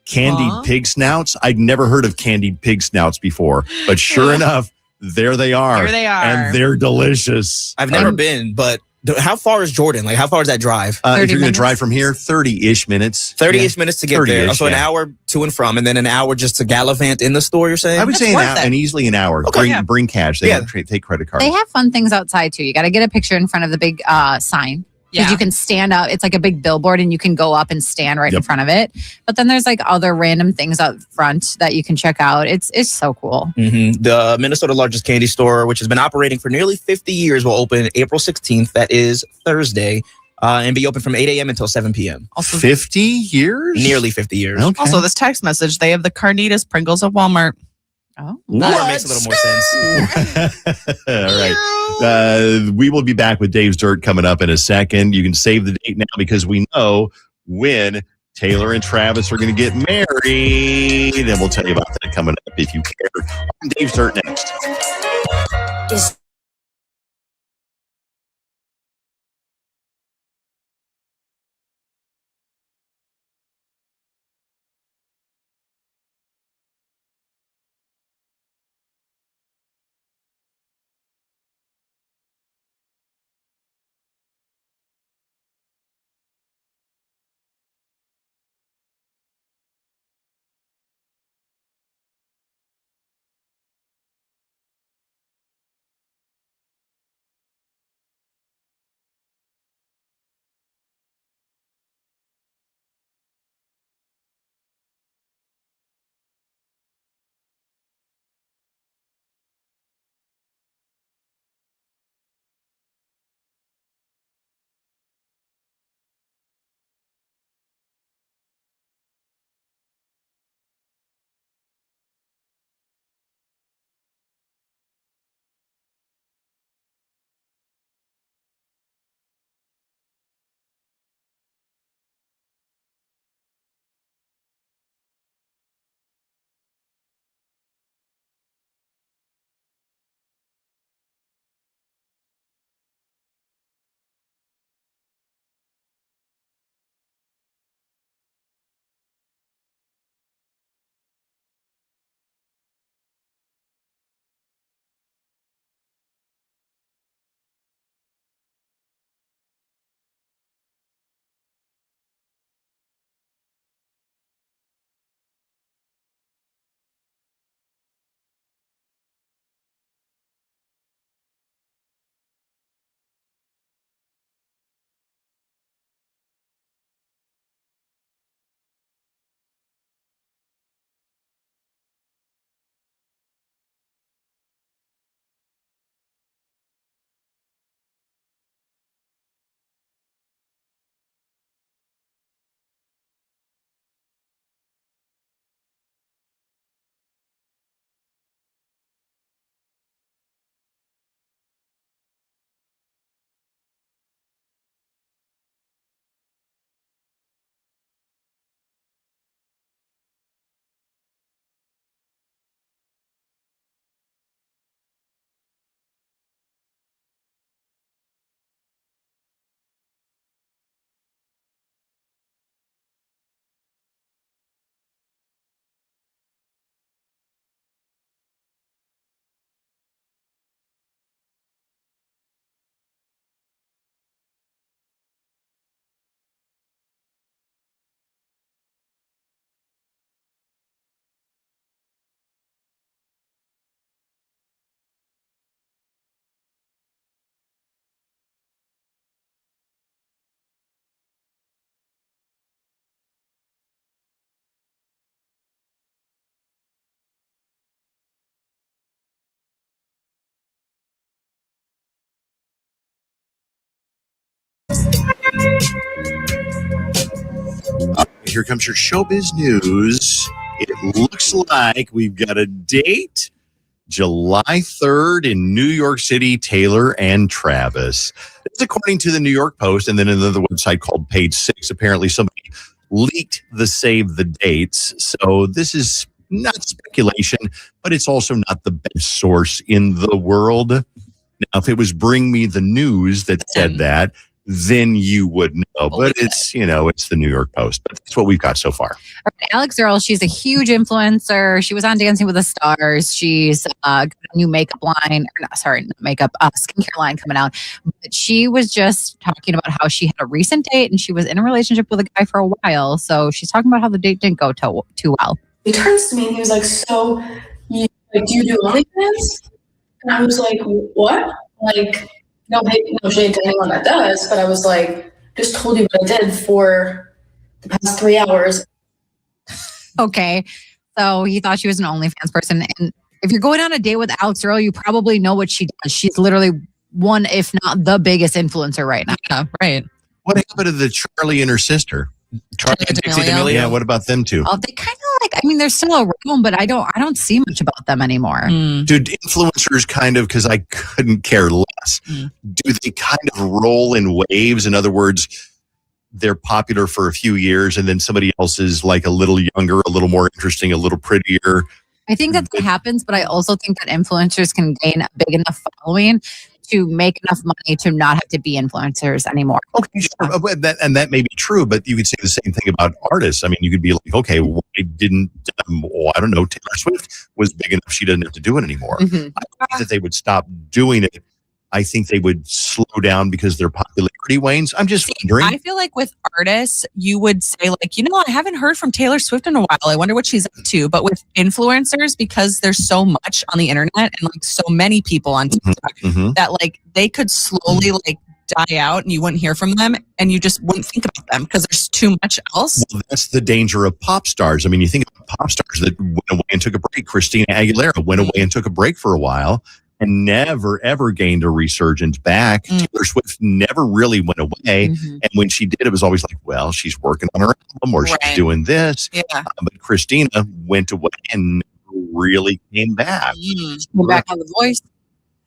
candied pig snouts? I'd never heard of candied pig snouts before, but sure enough, there they are. Here they are. And they're delicious. I've never been, but How far is Jordan? Like, how far is that drive? If you're going to drive from here, 30-ish minutes. 30-ish minutes to get there. So an yeah. hour to and from, and then an hour just to gallivant in the store, you're saying? I would say an easily an hour. Okay, Bring cash. They don't take credit cards. They have fun things outside too. You got to get a picture in front of the big sign. Because you can stand up. It's like a big billboard and you can go up and stand right in front of it. But then there's like other random things out front that you can check out. It's so cool. Mm-hmm. The Minnesota largest candy store, which has been operating for nearly 50 years, will open April 16th. That is Thursday. And be open from 8 a.m. until 7 p.m. Also, 50 years? Nearly 50 years. Okay. Also, this text message, they have the carnitas Pringles at Walmart. Oh, that makes a little more sense. All right. We will be back with Dave's Dirt coming up in a second. You can save the date now because we know when Taylor and Travis are going to get married. And we'll tell you about that coming up if you care. On Dave's Dirt next. Here comes your showbiz news. It looks like we've got a date, July 3rd in New York City, Taylor and Travis. It's according to the New York Post and then another website called Page 6. Apparently somebody leaked the save the dates. So this is not speculation, but it's also not the best source in the world. Now, if it was Bring Me the News that said that, then you would know. But it's, it's the New York Post. But that's what we've got so far. Alex Earl, she's a huge influencer. She was on Dancing with the Stars. She's got a new makeup line. Skincare line coming out. But she was just talking about how she had a recent date and she was in a relationship with a guy for a while. So she's talking about how the date didn't go too well. He turns to me and he was like, "So, do you do OnlyFans?" And I was like, "What?" Like, no shade to anyone that does, but I was like, just told you what I did for the past 3 hours. Okay. So he thought she was an OnlyFans person. And if you're going on a date with Alex Earl, you probably know what she does. She's literally one, if not the biggest influencer right now. Yeah, right. What happened to the Charlie and her sister? Charlie and Dixie D'Amelio? Yeah, what about them two? Oh, they kind of they're still around, but I don't see much about them anymore. Dude, influencers kind of, because I couldn't care less, do they kind of roll in waves? In other words, they're popular for a few years and then somebody else is like a little younger, a little more interesting, a little prettier. I think that happens, but I also think that influencers can gain a big enough following to make enough money to not have to be influencers anymore. Okay, sure. That may be true, but you could say the same thing about artists. I mean, you could be like, okay, why didn't, I don't know, Taylor Swift was big enough, she doesn't have to do it anymore. I think that they would stop doing it. I think they would slow down because their popularity wanes. I'm just wondering. I feel like with artists, you would say like, I haven't heard from Taylor Swift in a while. I wonder what she's up to. But with influencers, because there's so much on the internet and like so many people on TikTok that like they could slowly like die out and you wouldn't hear from them and you just wouldn't think about them because there's too much else. Well, that's the danger of pop stars. I mean, you think about pop stars that went away and took a break. Christina Aguilera went away and took a break for a while and never, ever gained a resurgence back. Taylor Swift never really went away. And when she did, it was always like, well, she's working on her album or she's doing this. Yeah. But Christina went away and never really came back. Go back on The Voice.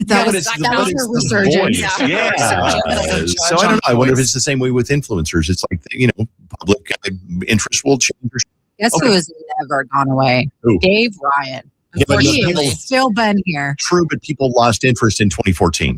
That was her resurgence. Yeah. So I don't know. I wonder if it's the same way with influencers. It's like, public interest will change. Guess who has never gone away? Who? Dave Ryan. Yeah, He has still been here. True, but people lost interest in 2014.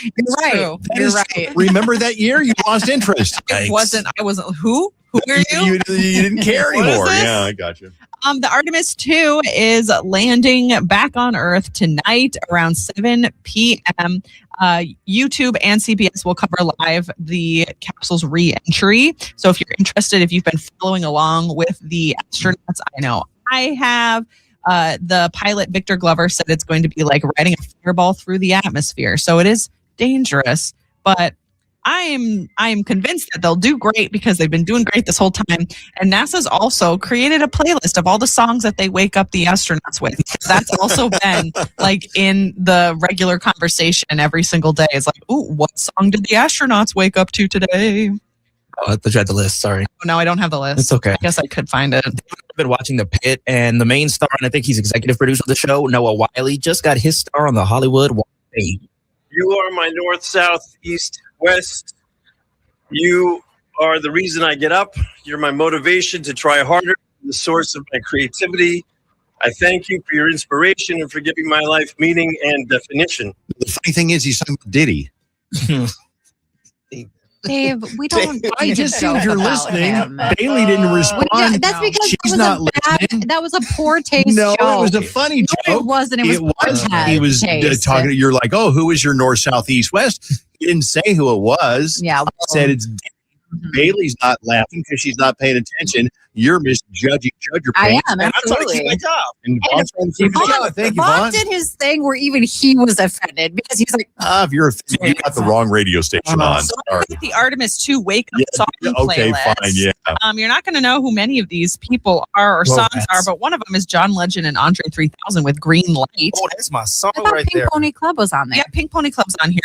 You're right. You're right. Remember that year you lost interest? I wasn't. Who? Who are you? You didn't care anymore. Yeah, I got you. The Artemis 2 is landing back on Earth tonight around 7 p.m. YouTube and CBS will cover live the capsule's re-entry. So if you're interested, if you've been following along with the astronauts, I know I have. The pilot, Victor Glover, said it's going to be like riding a fireball through the atmosphere. So it is dangerous, but I am convinced that they'll do great because they've been doing great this whole time. And NASA's also created a playlist of all the songs that they wake up the astronauts with. That's also been like in the regular conversation every single day. It's like, ooh, what song did the astronauts wake up to today? Oh, I thought you had the list. Sorry. No, I don't have the list. It's okay. I guess I could find it. I've been watching The Pit, and the main star, and I think he's executive producer of the show, Noah Wiley, just got his star on the Hollywood Walk of Fame. You are my north, south, east, west. You are the reason I get up. You're my motivation to try harder, the source of my creativity. I thank you for your inspiration and for giving my life meaning and definition. The funny thing is, he's talking about Diddy. Dave, we don't. I just see if you're listening. Bailey didn't respond. That's because she's not listening. That was a poor taste No, joke. it was a funny joke. No, it wasn't. It was. He was talking. You're like, oh, who is your north, south, east, west? He didn't say who it was. Yeah, he said it's Diddy. Bailey's not laughing because she's not paying attention. You're misjudging your I pain. am, And I'm trying to keep my job. And Vaughn's trying to keep his job. Thank you, Vaughn Vaughn. did his thing where even he was offended because he was like, If you're offended, you got the wrong radio station on. So Sorry. the Artemis 2 wake up song Okay, playlist. fine, yeah. You're not going to know who many of these people are or songs are, but one of them is John Legend and Andre 3000 with Green Light. Oh, that's my song I thought right Pink there. Pony Club was on there. Yeah, Pink Pony Club's on here.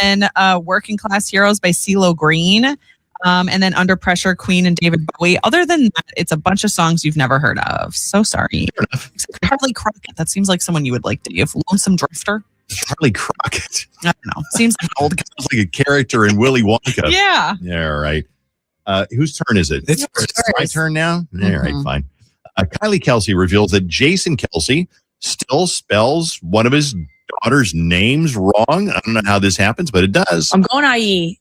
And then Working Class Heroes by CeeLo Green. And then Under Pressure, Queen and David Bowie. Other than that, it's a bunch of songs you've never heard of. So sorry. Except Harley Crockett. That seems like someone you would like to give. Lonesome Drifter. Harley Crockett. I don't know. Seems like an old guy. Sounds like a character in Willy Wonka. Yeah. Yeah, all right. Whose turn is it? It's my turn now? All right, fine. Kylie Kelsey reveals that Jason Kelsey still spells one of his daughter's names wrong. I don't know how this happens, but it does. I'm going IE.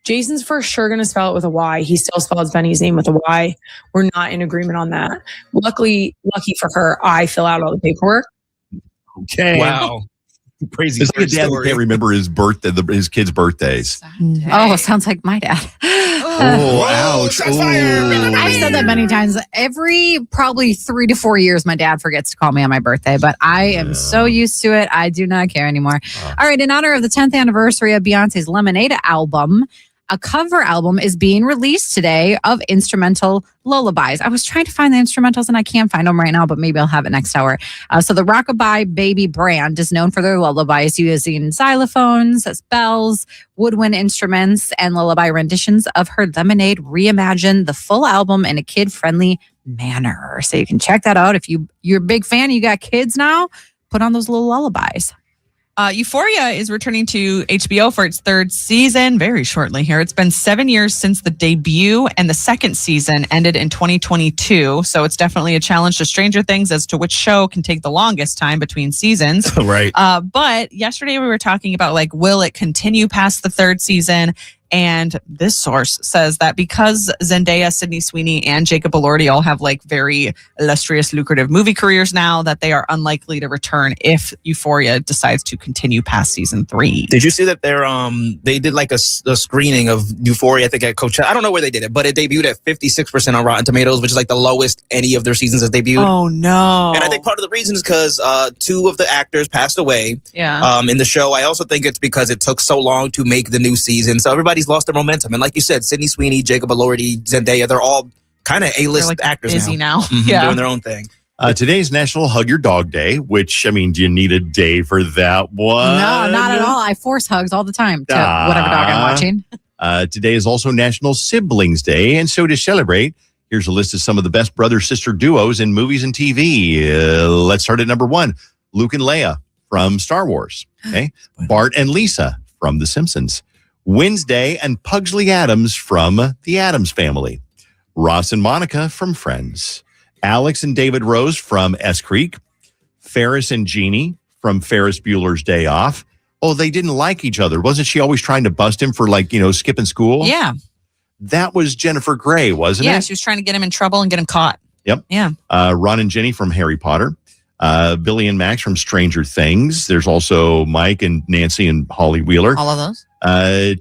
Jason's for sure going to spell it with a Y. He still spells Benny's name with a Y. We're not in agreement on that. Lucky for her, I fill out all the paperwork. Okay. Wow. Crazy. It's like a dad who can't remember his birthday, his kids' birthdays. Oh, sounds like my dad. Oh, ouch. I've said that many times. Every probably 3 to 4 years, my dad forgets to call me on my birthday, but I am so used to it. I do not care anymore. All right. In honor of the 10th anniversary of Beyonce's Lemonade album, a cover album is being released today of instrumental lullabies. I was trying to find the instrumentals and I can't find them right now, but maybe I'll have it next hour. So the Rockabye Baby brand is known for their lullabies using xylophones, bells, woodwind instruments, and lullaby renditions of her Lemonade reimagined the full album in a kid-friendly manner. So you can check that out. If you're a big fan, you got kids now, put on those little lullabies. Euphoria is returning to HBO for its 3rd season very shortly here. It's been 7 years since the debut, and the 2nd season ended in 2022. So it's definitely a challenge to Stranger Things as to which show can take the longest time between seasons. Right. But yesterday we were talking about, like, will it continue past the 3rd season? And this source says that because Zendaya, Sydney Sweeney, and Jacob Elordi all have like very illustrious, lucrative movie careers now, that they are unlikely to return if Euphoria decides to continue past season 3. Did you see that they did like a screening of Euphoria, I think at Coachella? I don't know where they did it, but it debuted at 56% on Rotten Tomatoes, which is like the lowest any of their seasons has debuted. Oh no. And I think part of the reason is because 2 of the actors passed away in the show. I also think it's because it took so long to make the new season. So everybody's lost their momentum. And like you said, Sydney Sweeney, Jacob Elordi, Zendaya, they're all kind of A-list actors busy now. doing their own thing. Today's National Hug Your Dog Day, which, I mean, do you need a day for that one? No, not at all. I force hugs all the time to whatever dog I'm watching. Today is also National Siblings Day. And so to celebrate, here's a list of some of the best brother-sister duos in movies and TV. Let's start at number 1. Luke and Leia from Star Wars. Okay. Bart and Lisa from The Simpsons. Wednesday and Pugsley Addams from The Addams Family. Ross and Monica from Friends. Alex and David Rose from S Creek. Ferris and Jeannie from Ferris Bueller's Day Off. Oh, they didn't like each other. Wasn't she always trying to bust him for, like, skipping school? Yeah. That was Jennifer Grey, wasn't it? Yeah, she was trying to get him in trouble and get him caught. Yep. Yeah. Ron and Jenny from Harry Potter. Billy and Max from Stranger Things. There's also Mike and Nancy and Holly Wheeler. All of those.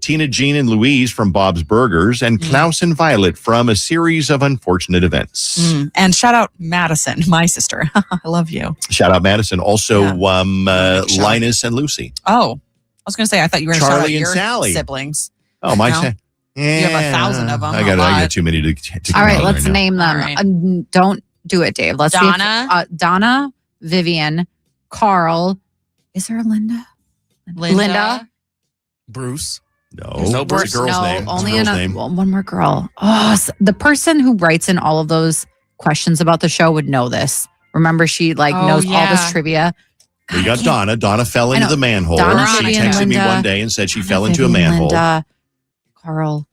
Tina, Jean, and Louise from Bob's Burgers, and Klaus and Violet from A Series of Unfortunate Events. And shout out Madison, my sister. I love you. Shout out Madison. Also, Linus and Lucy. Oh, I was going to say, I thought you were going to shout out your Sally. siblings. Oh, my You have 1,000 of them. I got too many to All right, count let's now. name them. Right. Don't do it, Dave. Let's Donna. see. Donna, Vivian, Carl. Is there a Linda? Linda. Bruce. No, There's no it's Bruce. a girl's No, name. It's a only girl's in name. one more girl. Oh, the person who writes in all of those questions about the show would know this. Remember, she knows all this trivia. We got Donna. Donna fell into the manhole. Donna, She Vivian, texted me Linda. one day and said she fell into a manhole. Linda, Carl.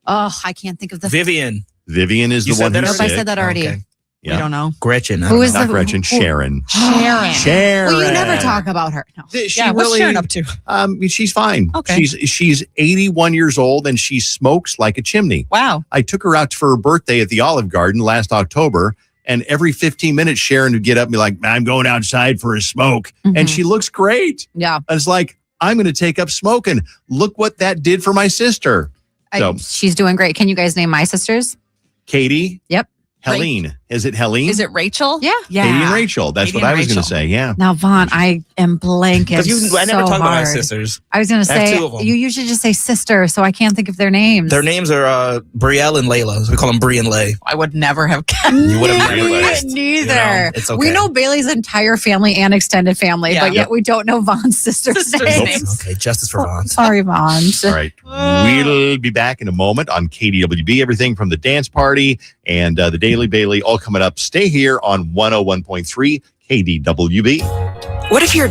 Oh, I can't think of the Vivian. Vivian is You the said one that who already? said I said that already. Okay. Yeah. We don't know. Gretchen. Who is Not the Gretchen? Sharon. Sharon. Well, you never talk about her. No. What's Sharon up to? She's fine. Okay. She's 81 years old and she smokes like a chimney. Wow. I took her out for her birthday at the Olive Garden last October, and every 15 minutes Sharon would get up and be like, I'm going outside for a smoke. And she looks great. Yeah. I was like, I'm going to take up smoking. Look what that did for my sister. So, She's doing great. Can you guys name my sisters? Katie. Yep. Helene. Is it Helene? Is it Rachel? Yeah. Katie and Rachel. That's Katie what I and was going to Rachel. say. Yeah. Now, Vaughn, I am blanking. I never talk about my hard. sisters. I was going to I have say, 2 of them. you usually just say sister, so I can't think of their names. Their names are Brielle and Layla. So we call them Brie and Lay. I would never have You would have never guessed. Neither. It's okay. We know Bailey's entire family and extended family, Yeah. but yet we don't know Vaughn's sister's names. Okay, justice for Vaughn. Sorry, Vaughn. All right. We'll be back in a moment on KDWB. Everything from the dance party and the Daily Bailey all coming up. Stay here on 101.3 KDWB. What if you're